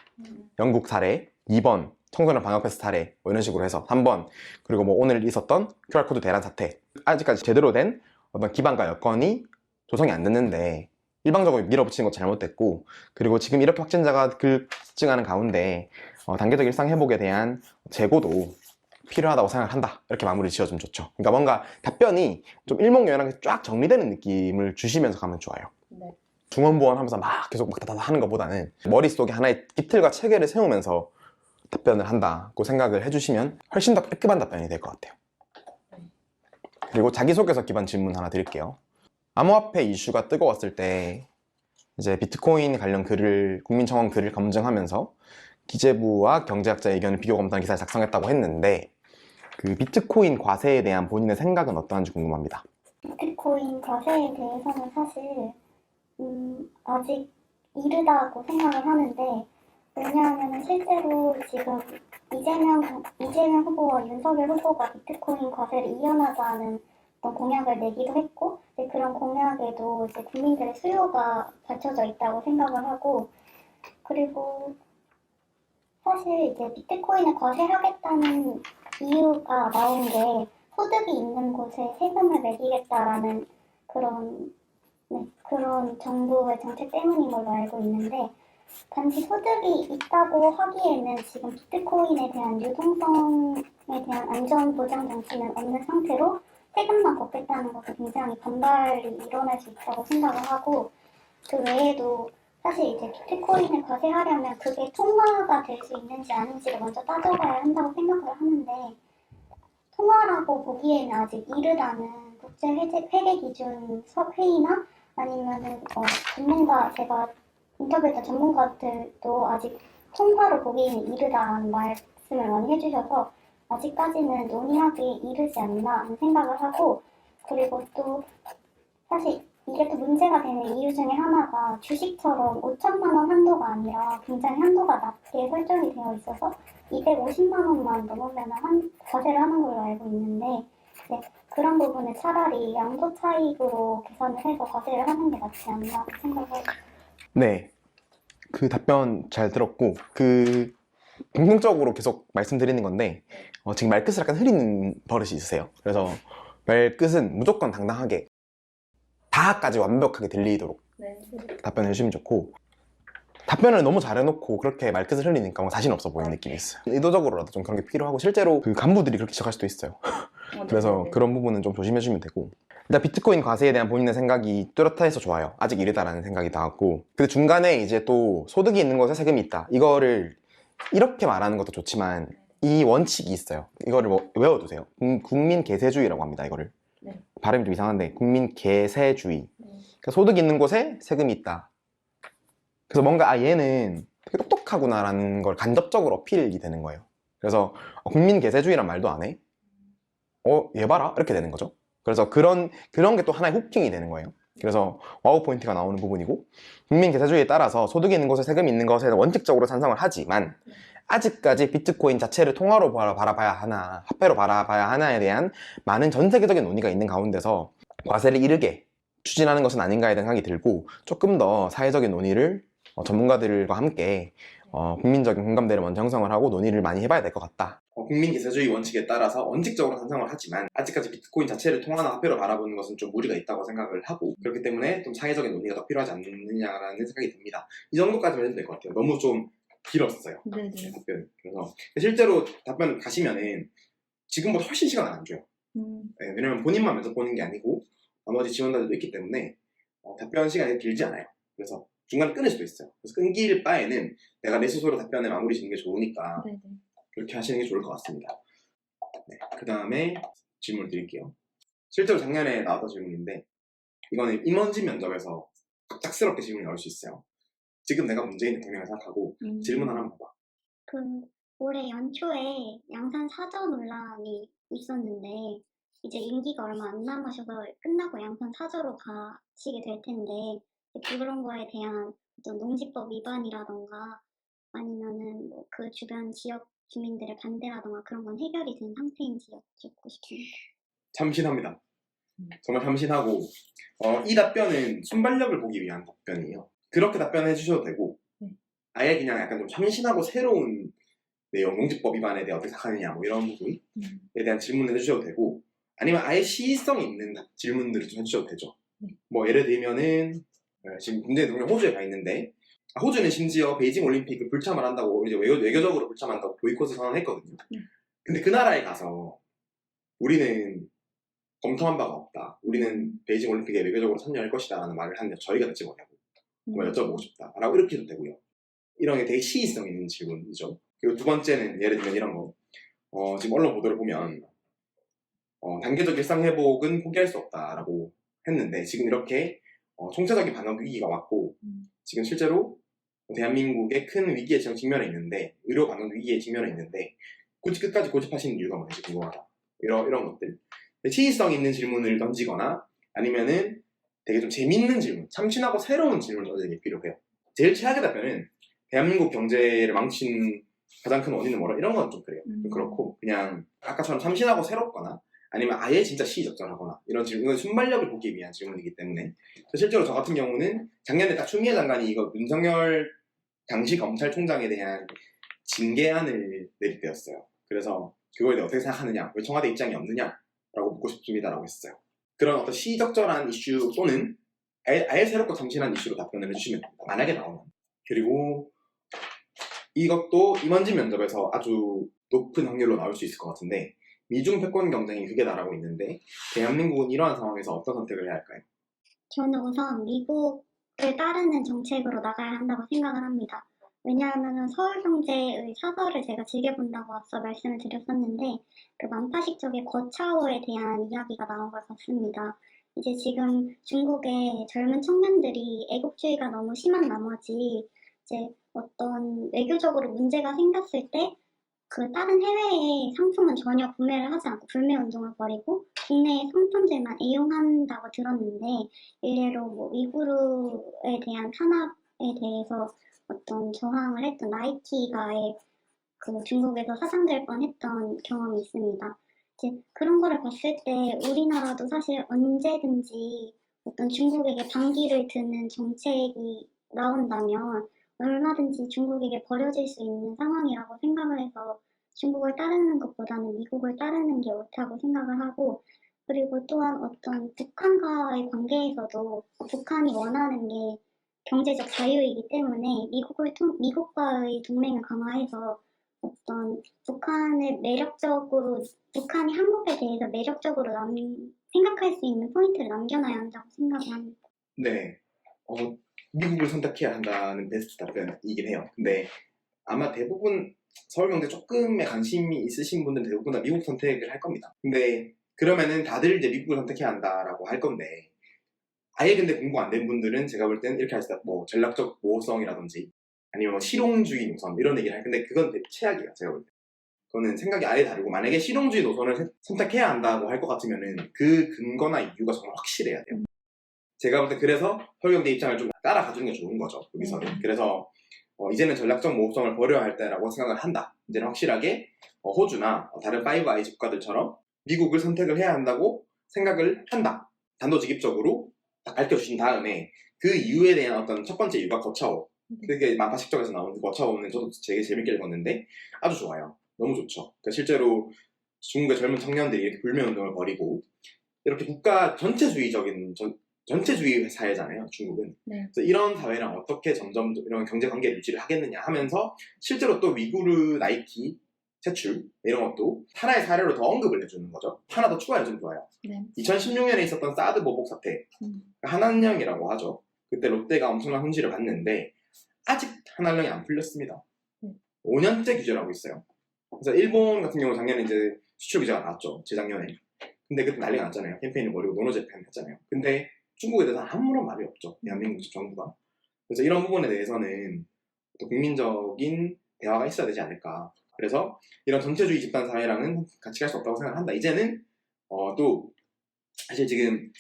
영국 사례, 2번 청소년 방역 패스 사례, 뭐 이런 식으로 해서 3번, 그리고 뭐 오늘 있었던 QR코드 대란 사태, 아직까지 제대로 된 어떤 기반과 여건이 조성이 안 됐는데 일방적으로 밀어붙이는 것도 잘못됐고, 그리고 지금 이렇게 확진자가 급증하는 가운데 단계적 일상 회복에 대한 재고도 필요하다고 생각을 한다. 이렇게 마무리 지어주면 좋죠. 그러니까 뭔가 답변이 좀 일목요연하게 쫙 정리되는 느낌을 주시면서 가면 좋아요. 네. 중언부언하면서 막 계속 막 다다다 하는 것보다는 머릿속에 하나의 기틀과 체계를 세우면서 답변을 한다고 생각을 해주시면 훨씬 더 깔끔한 답변이 될 것 같아요. 그리고 자기소개서 기반 질문 하나 드릴게요. 암호화폐 이슈가 뜨거웠을 때 이제 비트코인 관련 국민청원 글을 검증하면서 기재부와 경제학자 의견을 비교 검토한 기사를 작성했다고 했는데, 그 비트코인 과세에 대한 본인의 생각은 어떠한지 궁금합니다. 비트코인 과세에 대해서는 사실 아직 이르다고 생각을 하는데, 왜냐하면 실제로 지금 이재명 후보와 윤석열 후보가 비트코인 과세를 이연하자는 어떤 공약을 내기도 했고, 그런 공약에도 이제 국민들의 수요가 받쳐져 있다고 생각을 하고, 그리고 사실 이제 비트코인을 과세하겠다는 이유가 나온 게 소득이 있는 곳에 세금을 매기겠다라는 그런 정부의 정책 때문인 걸로 알고 있는데, 단지 소득이 있다고 하기에는 지금 비트코인에 대한 유동성에 대한 안전 보장 장치는 없는 상태로 세금만 걷겠다는 것도 굉장히 반발이 일어날 수 있다고 생각을 하고, 그 외에도 사실 이제 비트코인을 과세하려면 그게 통화가 될 수 있는지 아닌지를 먼저 따져봐야 한다고 생각을 하는데, 통화라고 보기에는 아직 이르다는 국제 회계 기준 회의나 아니면은 제가 인터뷰했던 전문가들도 아직 통화로 보기에는 이르다라는 말씀을 많이 해주셔서 아직까지는 논의하기에 이르지 않나 하는 생각을 하고, 그리고 또 사실 이게 또 문제가 되는 이유 중에 하나가 주식처럼 5천만 원 한도가 아니라 굉장히 한도가 낮게 설정이 되어 있어서 250만 원만 넘으면 과세를 하는 걸로 알고 있는데, 그런 부분에 차라리 양도 차익으로 계산을 해서 과세를 하는 게 낫지 않나 생각을 해요. 네, 그 답변 잘 들었고, 공통적으로 계속 말씀드리는 건데, 지금 말끝을 약간 흐리는 버릇이 있으세요. 그래서 말끝은 무조건 당당하게 다까지 완벽하게 들리도록 네. 답변해 주시면 좋고, 답변을 너무 잘해놓고 그렇게 말끝을 흘리니까 뭐 자신 없어 보이는 느낌이 있어요. 의도적으로라도 좀 그런 게 필요하고, 실제로 그 간부들이 그렇게 시작할 수도 있어요. 그래서 네. 그런 부분은 좀 조심해 주시면 되고, 일단 비트코인 과세에 대한 본인의 생각이 뚜렷해서 좋아요. 아직 이르다라는 생각이 나왔고, 근데 중간에 이제 또 소득이 있는 곳에 세금이 있다, 이거를 이렇게 말하는 것도 좋지만 이 원칙이 있어요. 이거를 뭐 외워두세요. 국민계세주의라고 합니다. 이거를 네. 발음이 좀 이상한데, 국민계세주의. 네. 그러니까 소득 있는 곳에 세금이 있다. 그래서 뭔가 얘는 되게 똑똑하구나라는 걸 간접적으로 어필이 되는 거예요. 그래서 국민계세주의란 말도 안 해? 얘 봐라? 이렇게 되는 거죠. 그래서 그런 게 또 하나의 후킹이 되는 거예요. 그래서 와우 포인트가 나오는 부분이고, 국민계세주의에 따라서 소득이 있는 곳에 세금이 있는 것에 원칙적으로 찬성을 하지만, 아직까지 비트코인 자체를 통화로 바라봐야 하나, 화폐로 바라봐야 하나에 대한 많은 전 세계적인 논의가 있는 가운데서 과세를 이르게 추진하는 것은 아닌가에 대한 생각이 들고, 조금 더 사회적인 논의를 전문가들과 함께 국민적인 공감대를 먼저 형성을 하고 논의를 많이 해봐야 될 것 같다. 국민계세주의 원칙에 따라서 원칙적으로 찬성을 하지만, 아직까지 비트코인 자체를 통화나 화폐로 바라보는 것은 좀 무리가 있다고 생각을 하고, 그렇기 때문에 좀 사회적인 논의가 더 필요하지 않느냐라는 생각이 듭니다. 이 정도까지만 해도 될 것 같아요. 너무 좀 길었어요. 네네. 답변. 그래서 실제로 답변 가시면은 지금보다 훨씬 시간을 안 줘요. 네, 왜냐면 본인만 면접 보는 게 아니고 나머지 지원자들도 있기 때문에 답변 시간이 길지 않아요. 그래서 중간에 끊을 수도 있어요. 그래서 끊길 바에는 내가 내 스스로 답변을 마무리 짓는 게 좋으니까 네네. 그렇게 하시는 게 좋을 것 같습니다. 네, 그 다음에 질문을 드릴게요. 실제로 작년에 나왔던 질문인데, 이거는 임원진 면접에서 갑작스럽게 질문이 나올 수 있어요. 지금 내가 문재인 대통령을 생각하고 질문 하나 봐봐. 그 올해 연초에 양산 사저 논란이 있었는데 이제 임기가 얼마 안 남으셔서 끝나고 양산 사저로 가시게 될 텐데, 그런 거에 대한 어떤 농지법 위반이라던가 아니면은 뭐 그 주변 지역 주민들의 반대라던가 그런 건 해결이 된 상태인지 여쭙고 싶습니다. 참신합니다. 정말 참신하고, 이 답변은 순발력을 보기 위한 답변이에요. 그렇게 답변해 주셔도 되고, 아예 그냥 약간 좀 참신하고 새로운 내용, 농지법 위반에 대해 어떻게 생각하느냐, 뭐 이런 부분에 대한 질문을 해주셔도 되고, 아니면 아예 시의성 있는 질문들을 좀 해주셔도 되죠. 뭐 예를 들면은 지금 문재인 대통령 호주에 가 있는데, 호주는 심지어 베이징 올림픽을 불참을 한다고, 이제 외교적으로 불참한다고 보이콧을 선언했거든요. 근데 그 나라에 가서 우리는 검토한 바가 없다, 우리는 베이징 올림픽에 외교적으로 참여할 것이다 라는 말을 하는데 저희가 대체 뭐냐고 한번 여쭤보고 싶다 라고 이렇게 해도 되고요. 이런 게 되게 시의성 있는 질문이죠. 그리고 두 번째는 예를 들면 이런 거, 지금 언론 보도를 보면 단계적 일상 회복은 포기할 수 없다라고 했는데, 지금 이렇게 총체적인 방역 위기가 왔고 지금 실제로 대한민국의 큰 위기에 지금 직면해 있는데, 의료 방역 위기에 직면해 있는데 굳이 끝까지 고집하시는 이유가 뭔지 궁금하다. 이런 것들, 시의성 있는 질문을 던지거나 아니면은 되게 좀 재밌는 질문, 참신하고 새로운 질문을 던지는 게 필요해요. 제일 최악의 답변은 대한민국 경제를 망친 가장 큰 원인은 뭐라, 이런 건 좀 그래요. 좀 그렇고, 그냥 아까처럼 참신하고 새롭거나 아니면 아예 진짜 시의적절하거나 이런 질문, 이건 순발력을 보기 위한 질문이기 때문에, 실제로 저 같은 경우는 작년에 딱 추미애 장관이 이거 윤석열 당시 검찰총장에 대한 징계안을 내릴 때였어요. 그래서 그거에 대해 어떻게 생각하느냐, 왜 청와대 입장이 없느냐 라고 묻고 싶습니다라고 했어요. 그런 어떤 시적절한 이슈 또는 아예 새롭고 참신한 이슈로 답변을 해주시면 됩니다. 만약에 나오면. 그리고 이것도 임원진 면접에서 아주 높은 확률로 나올 수 있을 것 같은데, 미중 패권 경쟁이 크게 나라고 있는데 대한민국은 이러한 상황에서 어떤 선택을 해야 할까요? 저는 우선 미국을 따르는 정책으로 나가야 한다고 생각을 합니다. 왜냐하면 서울경제의 사설을 제가 즐겨본다고 앞서 말씀을 드렸었는데, 그 만파식 쪽의 거차오에 대한 이야기가 나온 것 같습니다. 이제 지금 중국의 젊은 청년들이 애국주의가 너무 심한 나머지 이제 어떤 외교적으로 문제가 생겼을 때 그 다른 해외의 상품은 전혀 구매를 하지 않고 불매 운동을 벌이고 국내의 상품들만 애용한다고 들었는데, 일례로 뭐 위구르에 대한 탄압에 대해서 어떤 저항을 했던 나이키가 그 중국에서 사장될 뻔했던 경험이 있습니다. 이제 그런 거를 봤을 때 우리나라도 사실 언제든지 어떤 중국에게 반기를 드는 정책이 나온다면 얼마든지 중국에게 버려질 수 있는 상황이라고 생각을 해서 중국을 따르는 것보다는 미국을 따르는 게 옳다고 생각을 하고, 그리고 또한 어떤 북한과의 관계에서도 북한이 원하는 게 경제적 자유이기 때문에 미국과의 동맹을 강화해서 어떤 북한이 한국에 대해서 매력적으로 생각할 수 있는 포인트를 남겨놔야 한다고 생각을 합니다. 네, 미국을 선택해야 한다는 베스트 답변이긴 해요. 근데 아마 대부분 서울경제 조금의 관심이 있으신 분들은 대부분 다 미국 선택을 할 겁니다. 근데 그러면은 다들 이제 미국을 선택해야 한다라고 할 건데, 아예 근데 공부 안 된 분들은 제가 볼 때는 이렇게 할 수 있다. 뭐 전략적 모호성이라든지 아니면 뭐 실용주의 노선 이런 얘기를 할 건데, 그건 되게 최악이에요. 제가 볼 때. 그거는 생각이 아예 다르고, 만약에 실용주의 노선을 선택해야 한다고 할 것 같으면은 그 근거나 이유가 정말 확실해야 돼요. 제가 볼 때 그래서 서울경제 입장을 좀 따라가주는 게 좋은 거죠. 여기서는. 그래서 이제는 전략적 모호성을 버려야 할 때라고 생각을 한다. 이제는 확실하게 호주나 다른 5아이즈 국가들처럼 미국을 선택을 해야 한다고 생각을 한다. 단도직입적으로 딱 밝혀주신 다음에 그 이유에 대한 어떤 첫 번째 이유가 거차오. 그게 만파식적에서 나온 그 거차오는 저도 되게 재밌게 읽었는데 아주 좋아요. 너무 좋죠. 그러니까 실제로 중국의 젊은 청년들이 이렇게 불매운동을 벌이고 이렇게 국가 전체주의적인 전체주의 사회잖아요, 중국은. 네. 그래서 이런 사회랑 어떻게 점점 이런 경제 관계를 유지를 하겠느냐 하면서 실제로 또 위구르, 나이키, 채출 이런 것도 하나의 사례로 더 언급을 해주는 거죠. 하나 더 추가해주면 좋아요. 네. 2016년에 있었던 사드 보복 사태, 한한령이라고 하죠. 그때 롯데가 엄청난 손실을 봤는데 아직 한한령이 안 풀렸습니다. 5년째 규제를 하고 있어요. 그래서 일본 같은 경우 작년에 이제 수출 규제가 나왔죠, 재작년에. 근데 그때 난리가 났잖아요. 캠페인을 벌이고 노노재팬 했잖아요. 근데 중국에 대해서 아무런 말이 없죠, 대한민국 정부가. 그래서 이런 부분에 대해서는 또 국민적인 대화가 있어야 되지 않을까. 그래서 이런 전체주의 집단 사회랑은 같이 갈 수 없다고 생각한다. 이제는 또 사실 지금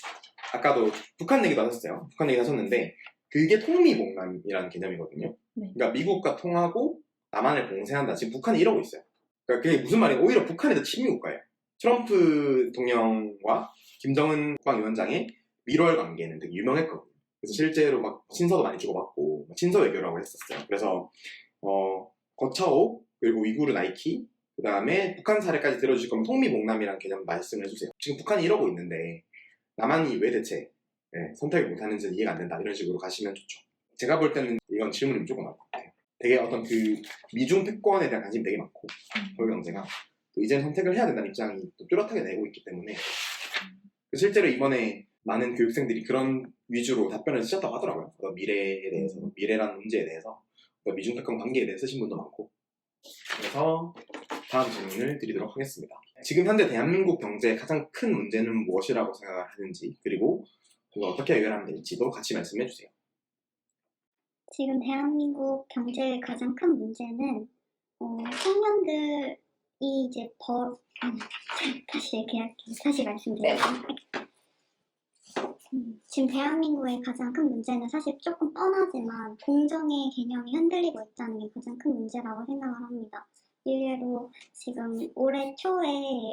아까도 북한 얘기도 하셨어요. 북한 얘기 하셨는데 그게 통미봉남이라는 개념이거든요. 네. 그러니까 미국과 통하고 남한을 봉쇄한다. 지금 북한이 이러고 있어요. 그러니까 그게 무슨 말이냐, 오히려 북한이 더 친미국가예요. 트럼프 대통령과 김정은 국방위원장의 밀월 관계는 되게 유명했거든요. 그래서 실제로 막 친서도 많이 주고받고 친서 외교라고 했었어요. 그래서 거차오 그리고 위구르, 나이키, 그 다음에 북한 사례까지 들어주실 거면 통미봉남이라는 개념 말씀을 해주세요. 지금 북한이 이러고 있는데 남한이 왜 대체 선택을 못하는지는 이해가 안 된다, 이런 식으로 가시면 좋죠. 제가 볼 때는 이건 질문이 무조건 나올 것 같아요. 되게 어떤 그 미중 패권에 대한 관심이 되게 많고 서울경제가 또 이제는 선택을 해야 된다는 입장이 또 뚜렷하게 내고 있기 때문에 실제로 이번에 많은 교육생들이 그런 위주로 답변을 쓰셨다고 하더라고요. 미래에 대해서, 미래라는 문제에 대해서, 미중 패권 관계에 대해 쓰신 분도 많고. 그래서 다음 질문을 드리도록 하겠습니다. 지금 현재 대한민국 경제의 가장 큰 문제는 무엇이라고 생각을 하는지, 그리고 그걸 어떻게 해결하면 될지도 같이 말씀해 주세요. 지금 대한민국 경제의 가장 큰 문제는 청년들이 이제 다시 얘기할게요. 다시 말씀드릴게요. 지금 대한민국의 가장 큰 문제는 사실 조금 뻔하지만 공정의 개념이 흔들리고 있다는 게 가장 큰 문제라고 생각을 합니다. 일례로 지금 올해 초에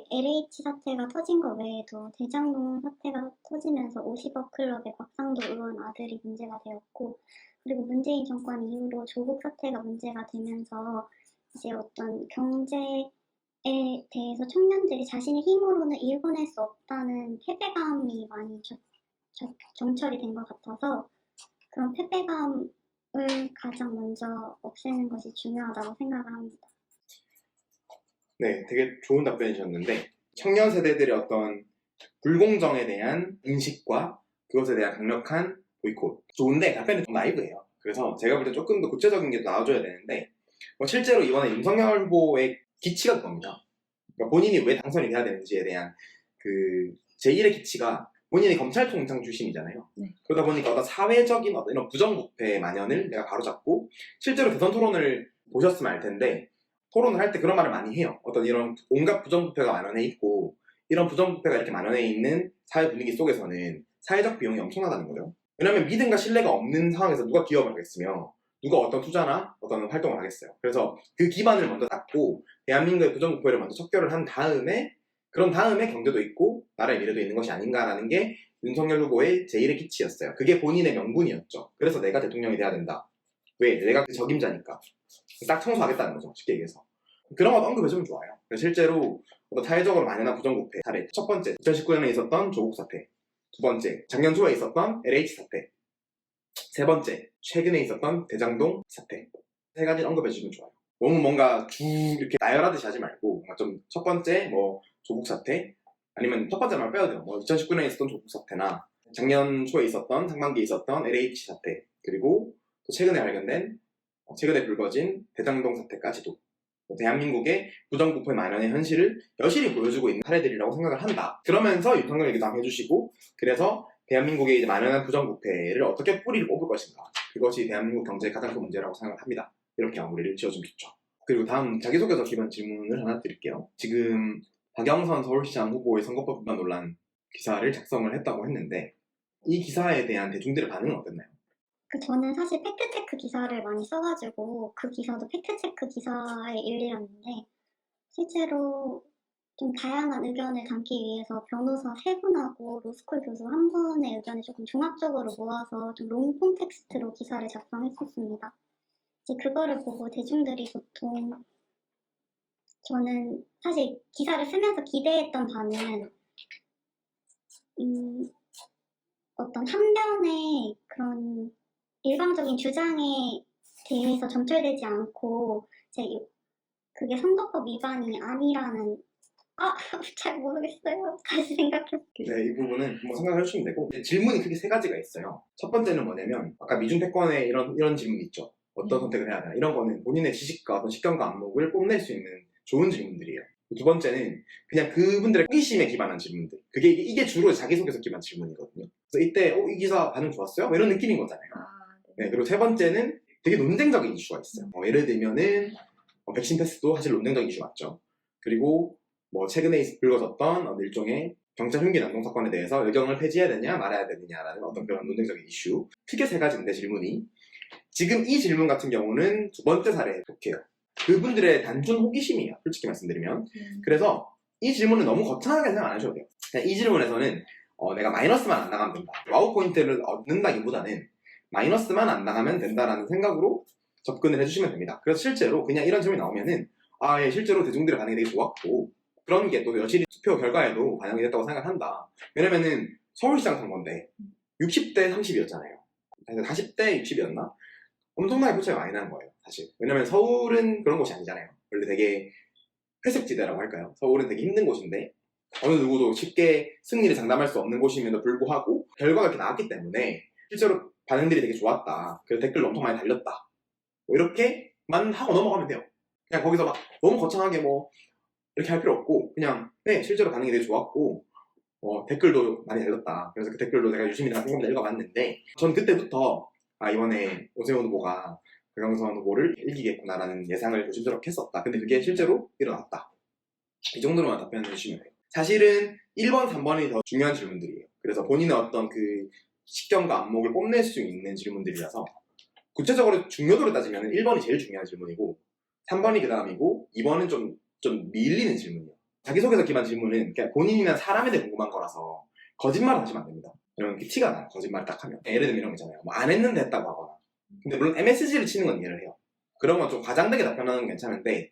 LH 사태가 터진 것 외에도 대장동 사태가 터지면서 50억 클럽의 곽상도 의원 아들이 문제가 되었고, 그리고 문재인 정권 이후로 조국 사태가 문제가 되면서 이제 어떤 경제에 대해서 청년들이 자신의 힘으로는 일궈낼 수 없다는 패배감이 많이 정철이 된 것 같아서 그런 패배감을 가장 먼저 없애는 것이 중요하다고 생각을 합니다. 네, 되게 좋은 답변이셨는데 청년 세대들의 어떤 불공정에 대한 인식과 그것에 대한 강력한 보이콧, 좋은데 답변이 좀 나이브해요. 그래서 제가 볼 때 조금 더 구체적인 게 나와줘야 되는데 실제로 이번에 윤석열 후보의 기치가 그겁니다. 그러니까 본인이 왜 당선이 돼야 되는지에 대한 그 제1의 기치가 본인이 검찰총장 출신이잖아요. 네. 그러다 보니까 어떤 사회적인 어떤 이런 부정부패 만연을 내가 바로잡고, 실제로 대선 토론을 보셨으면 알 텐데 토론을 할 때 그런 말을 많이 해요. 어떤 이런 온갖 부정부패가 만연해 있고 이런 부정부패가 이렇게 만연해 있는 사회 분위기 속에서는 사회적 비용이 엄청나다는 거죠. 왜냐하면 믿음과 신뢰가 없는 상황에서 누가 기업을 하겠으며 누가 어떤 투자나 어떤 활동을 하겠어요. 그래서 그 기반을 먼저 닦고 대한민국의 부정부패를 먼저 척결을 한 다음에, 그런 다음에 경제도 있고 나라의 미래도 있는 것이 아닌가라는 게 윤석열 후보의 제1의 기치였어요. 그게 본인의 명분이었죠. 그래서 내가 대통령이 돼야 된다. 왜? 내가 그 적임자니까. 딱 청소하겠다는 거죠, 쉽게 얘기해서. 그런 것도 언급해주면 좋아요. 실제로 어떤 사회적으로 만연한 부정부패 사례. 첫 번째, 2019년에 있었던 조국 사태. 두 번째, 작년 초에 있었던 LH 사태. 세 번째, 최근에 있었던 대장동 사태. 세 가지 언급해주면 좋아요. 너무 뭔가 이렇게 나열하듯이 하지 말고 뭔가 좀 첫 번째 뭐 조국 사태 아니면 첫 번째 말 빼도 돼요. 뭐 2019년에 있었던 조국 사태나 작년 초에 있었던 상반기에 있었던 LH 사태 그리고 또 최근에 발견된 최근에 불거진 대장동 사태까지도 대한민국의 부정부패 만연의 현실을 여실히 보여주고 있는 사례들이라고 생각을 한다. 그러면서 윤석열 얘기도 한번 해주시고 그래서 대한민국의 이제 만연한 부정부패를 어떻게 뿌리를 뽑을 것인가 그것이 대한민국 경제의 가장 큰 문제라고 생각을 합니다. 이렇게 마무리를 지어주면 좋죠. 그리고 다음 자기소개서 기반 질문을 하나 드릴게요. 지금 박영선 서울시장 후보의 선거법 위반 논란 기사를 작성을 했다고 했는데 이 기사에 대한 대중들의 반응은 어땠나요? 저는 사실 팩트체크 기사를 많이 써가지고 그 기사도 팩트체크 기사의 일이었는데 실제로 좀 다양한 의견을 담기 위해서 변호사 3분하고 로스쿨 교수 1분의 의견을 조금 종합적으로 모아서 좀 롱폼 텍스트로 기사를 작성했었습니다. 이제 그거를 보고 대중들이 보통 저는 사실 기사를 쓰면서 기대했던 바는 어떤 한 변의 그런 일방적인 주장에 대해서 점철되지 않고 이제 그게 선거법 위반이 아니라는 잘 모르겠어요. 다시 생각해볼게요. 네, 이 부분은 한번 생각을 해주시면 되고 질문이 크게 세 가지가 있어요. 첫 번째는 뭐냐면 아까 미중패권의 이런 질문 있죠. 어떤 선택을 해야 되나 이런 거는 본인의 지식과 어떤 식견과 안목을 뽐낼 수 있는 좋은 질문들이에요. 두 번째는 그냥 그분들의 호기심에 기반한 질문들. 이게 주로 자기소개서 기반 질문이거든요. 그래서 이때 이 기사 반응 좋았어요? 뭐 이런 느낌인 거잖아요. 네, 그리고 세 번째는 되게 논쟁적인 이슈가 있어요. 예를 들면은 백신 테스트도 사실 논쟁적인 이슈 맞죠. 그리고 뭐 최근에 불거졌던 일종의 경찰 흉기 난동 사건에 대해서 의경을 폐지해야 되냐 말아야 되느냐라는 어떤 그런 논쟁적인 이슈. 크게 세 가지인데 질문이 지금 이 질문 같은 경우는 두 번째 사례에 속해요. 그분들의 단순 호기심이에요. 솔직히 말씀드리면. 그래서 이 질문은 너무 거창하게 생각 안 하셔도 돼요. 이 질문에서는 내가 마이너스만 안 나가면 된다. 와우 포인트를 얻는다기보다는 마이너스만 안 나가면 된다라는 생각으로 접근을 해주시면 됩니다. 그래서 실제로 그냥 이런 질문이 나오면은 예, 실제로 대중들의 반응이 되게 좋았고 그런 게 또 여실히 투표 결과에도 반영이 됐다고 생각을 한다. 왜냐면은 서울시장 선거인데 60대 30이었잖아요. 40대 60이었나? 엄청나게 표차가 많이 나는 거예요, 사실. 왜냐면 서울은 그런 곳이 아니잖아요. 원래 되게 회색지대라고 할까요? 서울은 되게 힘든 곳인데 어느 누구도 쉽게 승리를 장담할 수 없는 곳임에도 불구하고 결과가 이렇게 나왔기 때문에 실제로 반응들이 되게 좋았다. 그래서 댓글도 엄청 많이 달렸다. 뭐 이렇게만 하고 넘어가면 돼요. 그냥 거기서 막 너무 거창하게 뭐 이렇게 할 필요 없고 그냥 네 실제로 반응이 되게 좋았고 댓글도 많이 달렸다. 그래서 그 댓글도 제가 유심히 생각보다 읽어봤는데 전 그때부터 이번에 오세훈 후보가 박영선 후보를 이기겠구나라는 예상을 조심스럽게 했었다. 근데 그게 실제로 일어났다. 이 정도로만 답변해 주시면 돼요. 사실은 1번, 3번이 더 중요한 질문들이에요. 그래서 본인의 어떤 그 식견과 안목을 뽐낼 수 있는 질문들이라서 구체적으로 중요도를 따지면 1번이 제일 중요한 질문이고 3번이 그 다음이고 2번은 좀 밀리는 질문이에요. 자기소개서 기반 질문은 그냥 본인이나 사람에 대해 궁금한 거라서 거짓말을 하시면 안 됩니다. 이런 게 티가 나요. 거짓말 딱 하면. 예를 들면 이런 거 있잖아요. 뭐 안 했는데 했다고 하거나. 근데 물론 MSG를 치는 건 이해를 해요. 그런 건 좀 과장되게 답변하는 건 괜찮은데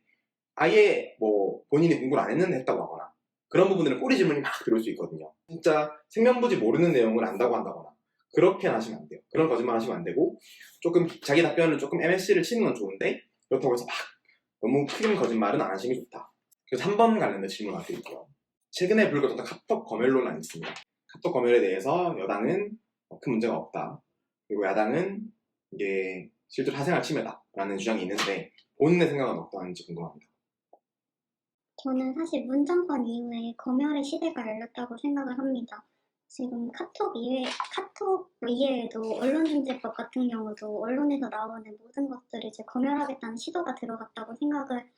아예 뭐 본인이 공부를 안 했는데 했다고 하거나 그런 부분들은 꼬리 질문이 막 들어올 수 있거든요. 진짜 생면부지 모르는 내용을 안다고 한다거나 그렇게는 하시면 안 돼요. 그런 거짓말 하시면 안 되고 조금 자기 답변을 조금 MSG를 치는 건 좋은데 그렇다고 해서 막 너무 큰 거짓말은 안 하시는 게 좋다. 그래서 3번 관련된 질문 하나 드릴게요. 최근에 불거졌던 카톡 검열 논란이 있습니다. 카톡 검열에 대해서 여당은 큰 문제가 없다. 그리고 야당은 이게 실제로 사생활 침해다라는 주장이 있는데 본인의 생각은 어떠한지 궁금합니다. 저는 사실 문정권 이후에 검열의 시대가 열렸다고 생각을 합니다. 지금 카톡 이외에도 언론중재법 같은 경우도 언론에서 나오는 모든 것들을 이제 검열하겠다는 시도가 들어갔다고 생각을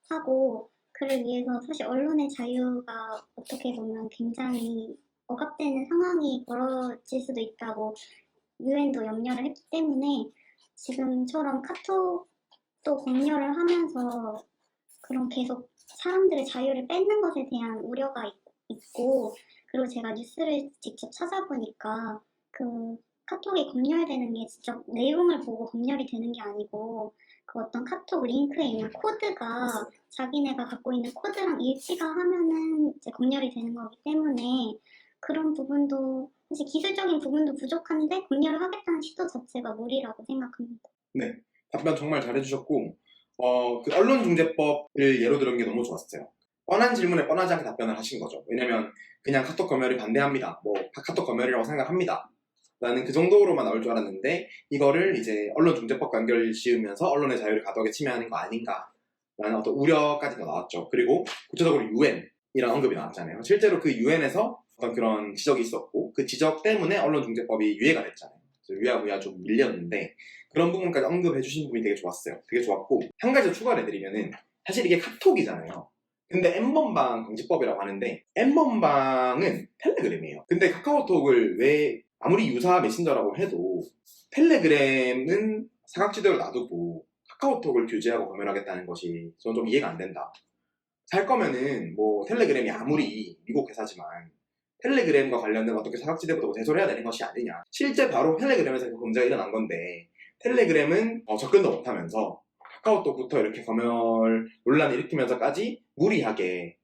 하고 그를 위해서 사실 언론의 자유가 어떻게 보면 굉장히 억압되는 상황이 벌어질 수도 있다고 유엔도 염려를 했기 때문에 지금처럼 카톡도 검열을 하면서 그런 계속 사람들의 자유를 뺏는 것에 대한 우려가 있고 그리고 제가 뉴스를 직접 찾아보니까 그 카톡이 검열되는 게 직접 내용을 보고 검열이 되는 게 아니고 그 어떤 카톡 링크에 있는 코드가 자기네가 갖고 있는 코드랑 일치가 하면은 이제 검열이 되는 거기 때문에 그런 부분도 사실 기술적인 부분도 부족한데 검열을 하겠다는 시도 자체가 무리라고 생각합니다. 네, 답변 정말 잘해주셨고, 그 언론중재법을 예로 들은 게 너무 좋았어요. 뻔한 질문에 뻔하지 않게 답변을 하신 거죠. 왜냐면 그냥 카톡 검열을 반대합니다. 뭐 카톡 검열이라고 생각합니다. 라는 그 정도로만 나올 줄 알았는데 이거를 이제 언론중재법과 연결 지으면서 언론의 자유를 가덕에 침해하는 거 아닌가 라는 어떤 우려까지도 나왔죠. 그리고 구체적으로 UN이라는 언급이 나왔잖아요. 실제로 그 UN에서 어떤 그런 지적이 있었고 그 지적 때문에 언론중재법이 유예가 됐잖아요. 그래서 유야무야 좀 밀렸는데 그런 부분까지 언급해 주신 부분이 되게 좋았어요. 되게 좋았고 한 가지 더 추가를 해드리면은 사실 이게 카톡이잖아요. 근데 N번방 방지법이라고 하는데 N번방은 텔레그램이에요. 근데 카카오톡을 왜 아무리 유사 메신저라고 해도 텔레그램은 사각지대로 놔두고 카카오톡을 규제하고 검열하겠다는 것이 저는 좀 이해가 안 된다. 살 거면은 뭐 텔레그램이 아무리 미국 회사지만 텔레그램과 관련된 어떻게 사각지대부터 제소를 해야 되는 것이 아니냐. 실제 바로 텔레그램에서 그 범죄가 일어난 건데 텔레그램은 접근도 못하면서 카카오톡부터 이렇게 검열 논란을 일으키면서까지 무리하게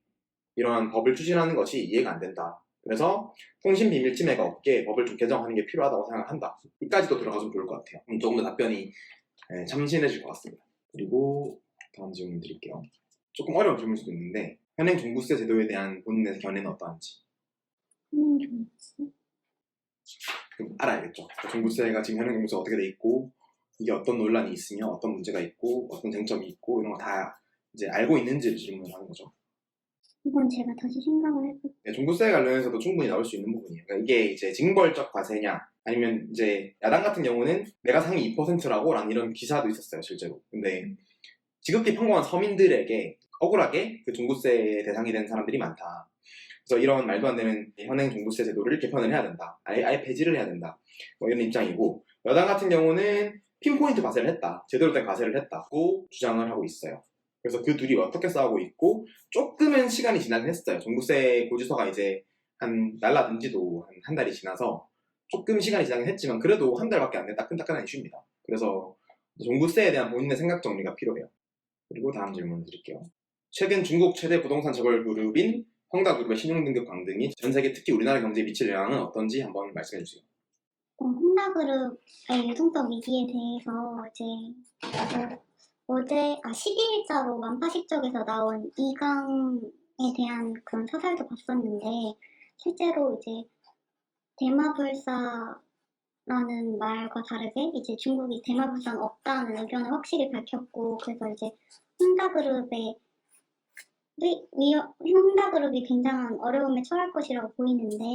이러한 법을 추진하는 것이 이해가 안 된다. 그래서 통신 비밀 침해가 없게 법을 좀 개정하는 게 필요하다고 생각한다. 이까지도 들어가면 좋을 것 같아요. 조금 더 답변이 참신해질 것 같습니다. 그리고 다음 질문 드릴게요. 조금 어려운 질문일 수도 있는데 현행 종부세 제도에 대한 본인의 견해는 어떠한지 알아야겠죠. 종부세가 지금 현행 종부세가 어떻게 돼 있고 이게 어떤 논란이 있으며 어떤 문제가 있고 어떤 쟁점이 있고 이런 거 다 이제 알고 있는지를 질문을 하는 거죠. 이건 제가 다시 생각을 해볼게요. 네, 종부세 관련해서도 충분히 나올 수 있는 부분이에요. 그러니까 이게 이제 징벌적 과세냐 아니면 이제 야당 같은 경우는 내가 상위 2%라고 라는 이런 기사도 있었어요 실제로. 근데 지극히 평범한 서민들에게 억울하게 그 종부세 대상이 된 사람들이 많다. 그래서 이런 말도 안 되는 현행 종부세 제도를 개편을 해야 된다. 아예 폐지를 해야 된다. 뭐 이런 입장이고 여당 같은 경우는 핀포인트 과세를 했다. 제대로 된 과세를 했다고 주장을 하고 있어요. 그래서 그 둘이 어떻게 싸우고 있고 조금은 시간이 지나긴 했어요. 종부세 고지서가 이제 한 날라든 지도 한 달이 지나서 조금 시간이 지나긴 했지만 그래도 한 달밖에 안 된 따끈따끈한 이슈입니다. 그래서 종부세에 대한 본인의 생각 정리가 필요해요. 그리고 다음 질문 드릴게요. 최근 중국 최대 부동산 재벌 그룹인 헝다그룹의 신용등급 강등이 전 세계 특히 우리나라 경제에 미칠 영향은 어떤지 한번 말씀해 주세요. 헝다그룹의 유동성 위기에 대해서 이제 어제 12일자로 만파식 쪽에서 나온 이강에 대한 그런 사설도 봤었는데 실제로 이제 대마불사라는 말과 다르게 이제 중국이 대마불사는 없다는 의견을 확실히 밝혔고 그래서 이제 헝다그룹이 굉장한 어려움에 처할 것이라고 보이는데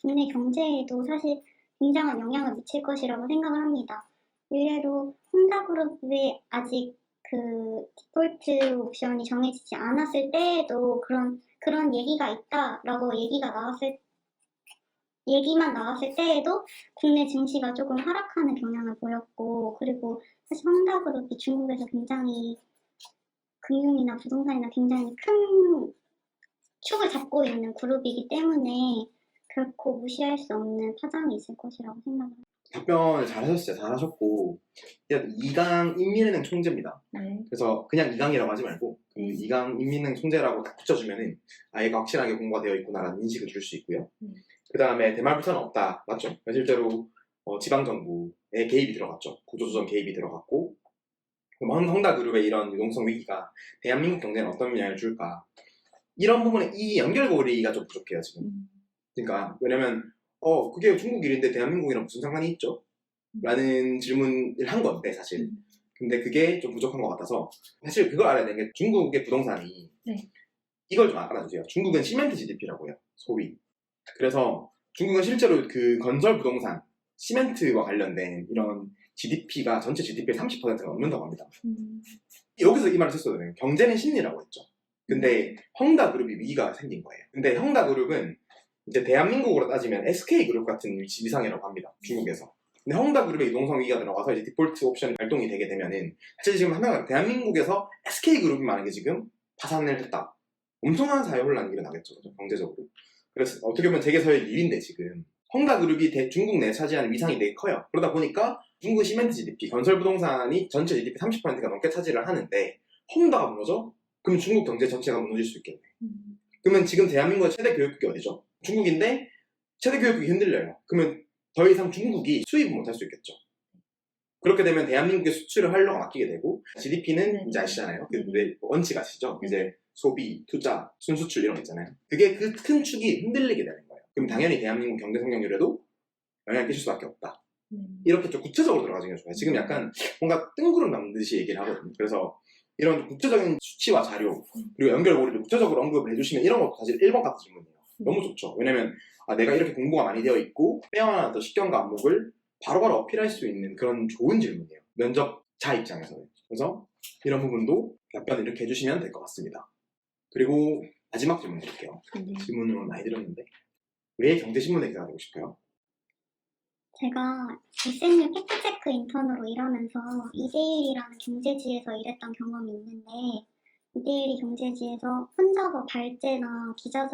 국내 경제에도 사실 굉장한 영향을 미칠 것이라고 생각을 합니다. 일례로 헝다그룹이 아직 그 디폴트 옵션이 정해지지 않았을 때에도 그런 얘기가 있다라고 얘기만 나왔을 때에도 국내 증시가 조금 하락하는 경향을 보였고 그리고 사실 헝다그룹이 중국에서 굉장히 금융이나 부동산이나 굉장히 큰 축을 잡고 있는 그룹이기 때문에 결코 무시할 수 없는 파장이 있을 것이라고 생각합니다. 답변을 잘하셨어요. 잘하셨고 이강 인민은행 총재입니다. 네. 그래서 그냥 이강이라고 하지 말고 그 이강 인민은행 총재라고 딱 붙여주면은 아이가 확실하게 공부가 되어 있구나라는 인식을 줄 수 있고요. 그 다음에 대마불사는 없다. 맞죠? 실제로 지방정부의 개입이 들어갔죠. 구조조정 개입이 들어갔고 헝다그룹의 이런 유동성 위기가 대한민국 경제에 어떤 영향을 줄까 이런 부분에 이 연결고리가 좀 부족해요 지금. 그러니까 왜냐면 그게 중국 일인데 대한민국이랑 무슨 상관이 있죠? 라는 질문을 한 건데 사실 근데 그게 좀 부족한 것 같아서 사실 그걸 알아야 되는 게 중국의 부동산이 네. 이걸 좀 알아주세요. 중국은 시멘트 GDP라고 해요. 소위. 그래서 중국은 실제로 그 건설 부동산 시멘트와 관련된 이런 GDP가 전체 GDP의 30%가 넘는다고 합니다. 여기서 이 말을 썼어요. 경제는 심리라고 했죠. 근데 헝다그룹이 위기가 생긴 거예요. 근데 헝다그룹은 이제 대한민국으로 따지면 SK그룹 같은 위상이라고 합니다. 중국에서. 근데 헝다그룹의 유동성 위기가 들어가서 이제 디폴트 옵션이 발동이 되게 되면은 사실 지금 하나가 대한민국에서 SK그룹이 만약에 지금 파산을 했다. 엄청난 사회 혼란이 일어나겠죠. 그죠? 경제적으로. 그래서 어떻게 보면 세계 서열 2위인데 지금 헝다그룹이 중국 내에 차지하는 위상이 되게 커요. 그러다 보니까 중국 시멘트 GDP, 건설 부동산이 전체 GDP 30%가 넘게 차지를 하는데 홈다가 무너져? 그럼 중국 경제 전체가 무너질 수 있겠네. 그러면 지금 대한민국의 최대 교육국이 어디죠? 중국인데 최대 교육국이 흔들려요. 그러면 더 이상 중국이 수입을 못할 수 있겠죠. 그렇게 되면 대한민국의 수출을 활로가 막히게 되고 GDP는 이제 아시잖아요. 그 원칙 아시죠? 이제 소비, 투자, 순수출 이런 거 있잖아요. 그게 그 큰 축이 흔들리게 되는 거예요. 그럼 당연히 대한민국 경제 성장률에도 영향을 끼칠 수밖에 없다. 이렇게 좀 구체적으로 들어가는 게 좋아요. 지금 약간 뭔가 뜬구름 남듯이 얘기를 하거든요. 그래서 이런 구체적인 수치와 자료 그리고 연결고리를 구체적으로 언급을 해주시면 이런 것도 사실 1번 같은 질문이에요. 너무 좋죠. 왜냐면 내가 이렇게 공부가 많이 되어 있고 빼어난 더 식견 과목을 바로바로 어필할 수 있는 그런 좋은 질문이에요. 면접자 입장에서는. 그래서 이런 부분도 답변을 이렇게 해주시면 될 것 같습니다. 그리고 마지막 질문 드릴게요. 질문을 많이 드렸는데 왜 경제신문에 기자가 되고 싶어요? 제가 SNU 팩트체크 인턴으로 일하면서 이데일이라는 경제지에서 일했던 경험이 있는데 이데일이 경제지에서 혼자서 발제나 기사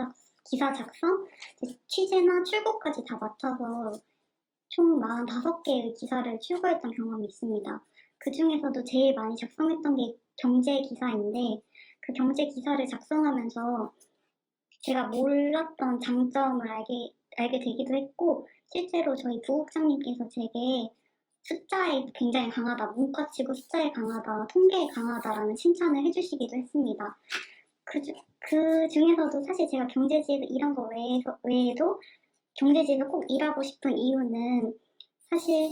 작성, 취재나 출고까지 다 맡아서 총 45개의 기사를 출고했던 경험이 있습니다. 그 중에서도 제일 많이 작성했던 게 경제 기사인데 그 경제 기사를 작성하면서 제가 몰랐던 장점을 알게 되기도 했고 실제로 저희 부국장님께서 제게 숫자에 굉장히 강하다, 문과치고 숫자에 강하다, 통계에 강하다라는 칭찬을 해주시기도 했습니다. 그 중에서도 사실 제가 경제지에서 일한 거 외에도 경제지에서 꼭 일하고 싶은 이유는 사실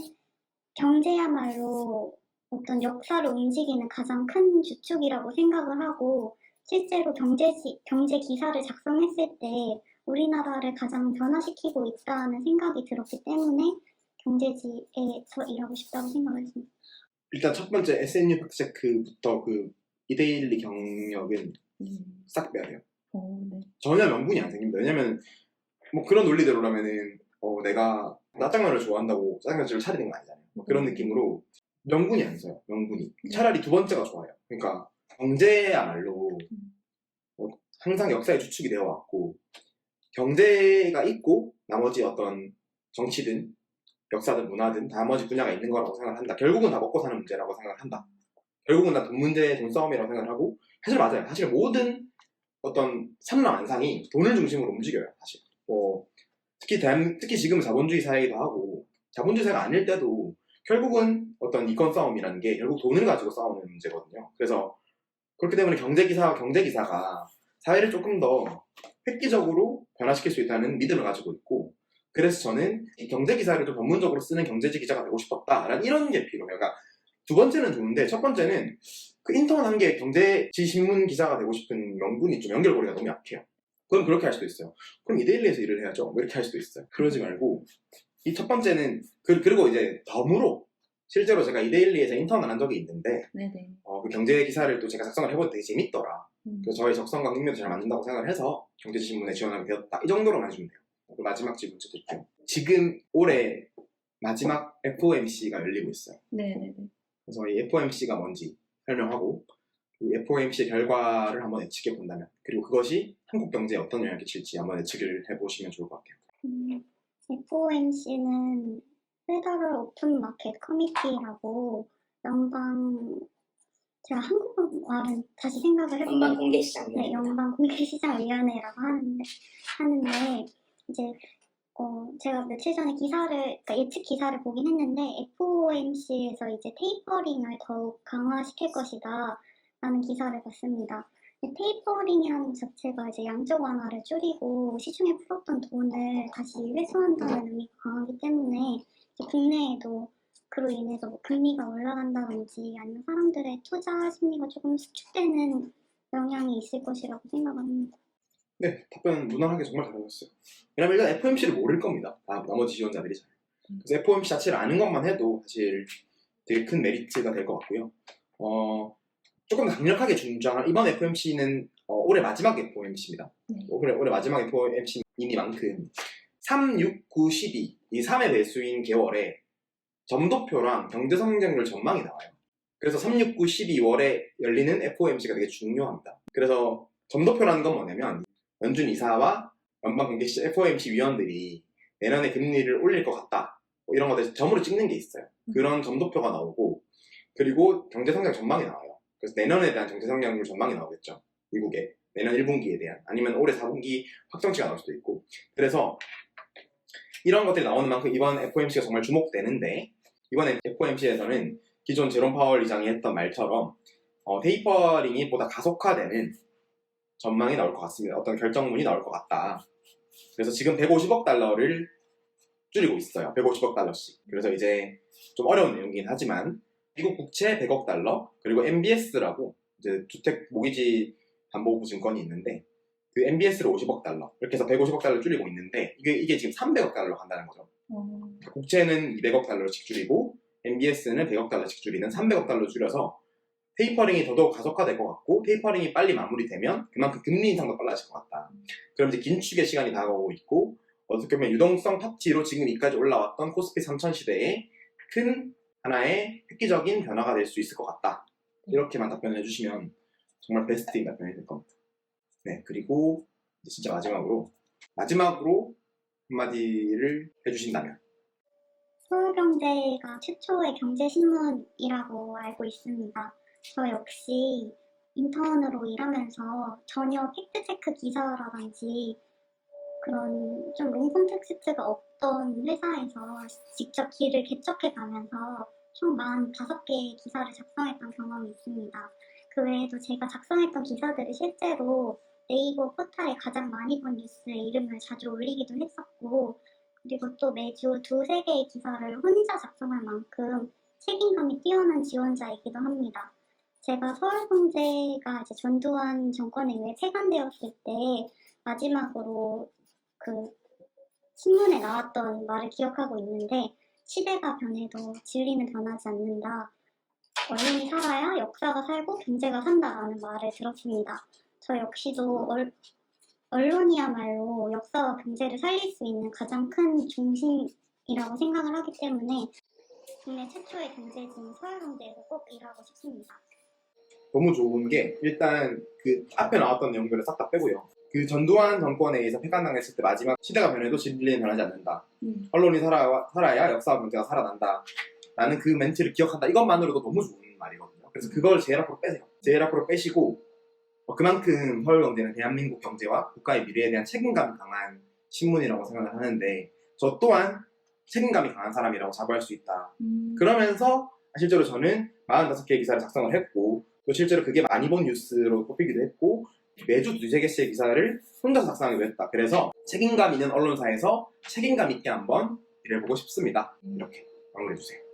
경제야말로 어떤 역사를 움직이는 가장 큰 주축이라고 생각을 하고 실제로 경제 기사를 작성했을 때 우리나라를 가장 변화시키고 있다는 생각이 들었기 때문에 경제지에서 일하고 싶다고 생각했습니다. 일단 첫 번째 SNU 팩트체크부터 그 이데일리 경력은 싹 빼야 돼요. 네. 전혀 명분이 안 생깁니다. 왜냐면 뭐 그런 논리대로라면은 내가 짜장면을 좋아한다고 짜장면집을 차리는 거 아니잖아요. 뭐 그런 느낌으로 명분이 안 써요. 명분이. 차라리 두 번째가 좋아요. 그러니까 경제야말로 항상 역사의 주축이 되어 왔고 경제가 있고 나머지 어떤 정치든 역사든 문화든 나머지 분야가 있는 거라고 생각을 한다. 결국은 다 먹고 사는 문제라고 생각을 한다. 결국은 다 돈 문제, 돈 싸움이라고 생각을 하고 사실 맞아요. 사실 모든 어떤 산업안상이 돈을 중심으로 움직여요. 사실 특히 지금은 자본주의 사회이기도 하고 자본주의 사회가 아닐 때도 결국은 어떤 이권 싸움이라는 게 결국 돈을 가지고 싸우는 문제거든요. 그래서 그렇기 때문에 경제기사가 사회를 조금 더 획기적으로 변화시킬 수 있다는 믿음을 가지고 있고 그래서 저는 이 경제기사를 좀 전문적으로 쓰는 경제지 기자가 되고 싶었다라는 이런 게 필요해요. 그러니까 두 번째는 좋은데 첫 번째는 그 인턴 한 게 경제지 신문 기자가 되고 싶은 명분이 좀 연결고리가 너무 약해요. 그럼 그렇게 할 수도 있어요. 그럼 이데일리에서 일을 해야죠. 뭐 이렇게 할 수도 있어요. 그러지 말고 이 첫 번째는 그리고 이제 덤으로 실제로 제가 이데일리에서 인턴을 한 적이 있는데 그 경제 기사를 또 제가 작성을 해보니 되게 재밌더라. 그래서 저의 적성과 능력도 잘 맞는다고 생각을 해서 경제지 신문에 지원하게 되었다. 이 정도로만 해주면 돼요. 그리고 마지막 질문 드릴게요. 지금 올해 마지막 FOMC가 열리고 있어요. 그래서 이 FOMC가 뭔지 설명하고 그 FOMC의 결과를 한번 예측해 본다면 그리고 그것이 한국 경제에 어떤 영향을 끼칠지 한번 예측을 해보시면 좋을 것 같아요. FOMC는 페더럴 오픈 마켓 커미티라고 제가 한국말은 다시 생각을 해볼게요. 연방공개시장. 네, 연방공개시장위원회라고 하는데 이제 제가 며칠 전에 그러니까 예측 기사를 보긴 했는데 FOMC에서 이제 테이퍼링을 더욱 강화시킬 것이다 라는 기사를 봤습니다. 테이퍼링이라는 자체가 이제 양적 완화를 줄이고 시중에 풀었던 돈을 다시 회수한다는 의미가 강하기 때문에 국내에도 그로 인해서 뭐 금리가 올라간다든지 아니면 사람들의 투자 심리가 조금 수축되는 영향이 있을 것이라고 생각합니다. 네, 답변 무난하게 정말 잘하셨어요. 왜냐면 일단 FOMC를 모를 겁니다. 나머지 지원자들이 잘. 그래서 FOMC 자체를 아는 것만 해도 사실 되게 큰 메리트가 될 것 같고요. 조금 강력하게 주장한 이번 FOMC는 올해 마지막 FOMC입니다. 올해 마지막 FOMC이니만큼 3, 6, 9, 12 이 3의 배수인 개월에 점도표랑 경제 성장률 전망이 나와요. 그래서 3, 6, 9, 12월에 열리는 FOMC가 되게 중요합니다. 그래서 점도표라는 건 뭐냐면 연준 이사와 연방공개시장 FOMC 위원들이 내년에 금리를 올릴 것 같다 뭐 이런 것들 점으로 찍는 게 있어요. 그런 점도표가 나오고 그리고 경제성장 전망이 나와요. 그래서 내년에 대한 경제성장률 전망이 나오겠죠. 미국에 내년 1분기에 대한 아니면 올해 4분기 확정치가 나올 수도 있고 그래서 이런 것들이 나오는 만큼 이번 FOMC가 정말 주목되는데 이번 FOMC에서는 기존 제롬 파월 의장이 했던 말처럼 테이퍼링이 보다 가속화되는 전망이 나올 것 같습니다. 어떤 결정문이 나올 것 같다. 그래서 지금 150억 달러를 줄이고 있어요. 150억 달러씩. 그래서 이제 좀 어려운 내용이긴 하지만 미국 국채 100억 달러 그리고 MBS라고 이제 주택 모기지 담보부 증권이 있는데 그 MBS를 50억 달러 이렇게 해서 150억 달러 줄이고 있는데 이게 지금 300억 달러로 간다는 거죠. 국채는 200억 달러씩 줄이고 MBS는 100억 달러씩 줄이는 300억 달러 줄여서 테이퍼링이 더더욱 가속화될 것 같고 테이퍼링이 빨리 마무리되면 그만큼 금리 인상도 빨라질 것 같다. 그럼 이제 긴축의 시간이 다가오고 있고 어떻게 보면 유동성 탑티로 지금 이까지 올라왔던 코스피 3000 시대에 큰 하나의 획기적인 변화가 될 수 있을 것 같다. 이렇게만 답변을 해주시면 정말 베스트인 답변이 될 겁니다. 네, 그리고 진짜 마지막으로 한마디를 해주신다면 서울경제가 최초의 경제신문이라고 알고 있습니다. 저 역시 인턴으로 일하면서 전혀 팩트체크 기사라든지 그런 좀 롱폼 텍스트가 없던 회사에서 직접 길을 개척해 가면서 총 45개의 기사를 작성했던 경험이 있습니다. 그 외에도 제가 작성했던 기사들이 실제로 네이버 포탈에 가장 많이 본 뉴스에 이름을 자주 올리기도 했었고 그리고 또 매주 2-3개의 기사를 혼자 작성할 만큼 책임감이 뛰어난 지원자이기도 합니다. 제가 서울경제가 이제 전두환 정권에 의해 폐간되었을 때 마지막으로 그 신문에 나왔던 말을 기억하고 있는데 시대가 변해도 진리는 변하지 않는다. 언론이 살아야 역사가 살고 경제가 산다라는 말을 들었습니다. 저 역시도 언론이야말로 역사와 경제를 살릴 수 있는 가장 큰 중심이라고 생각을 하기 때문에 국내 최초의 경제지인 서울경제에서 꼭 일하고 싶습니다. 너무 좋은 게 일단 그 앞에 나왔던 내용들을 싹 다 빼고요. 그 전두환 정권에 의해서 폐간당했을 때 마지막 시대가 변해도 진리는 변하지 않는다. 언론이 살아야 역사와 경제가 살아난다. 라는 그 멘트를 기억한다. 이것만으로도 너무 좋은 말이거든요. 그래서 그걸 제일 앞으로 빼세요. 제일 앞으로 빼시고 그만큼 서울경제는 대한민국 경제와 국가의 미래에 대한 책임감이 강한 신문이라고 생각을 하는데 저 또한 책임감이 강한 사람이라고 자부할 수 있다. 그러면서 실제로 저는 45개의 기사를 작성을 했고 또 실제로 그게 많이 본 뉴스로 뽑히기도 했고 매주 2-3개씩의 기사를 혼자서 작성하기도 했다. 그래서 책임감 있는 언론사에서 책임감 있게 한번 일해보고 싶습니다. 이렇게 마무리해주세요.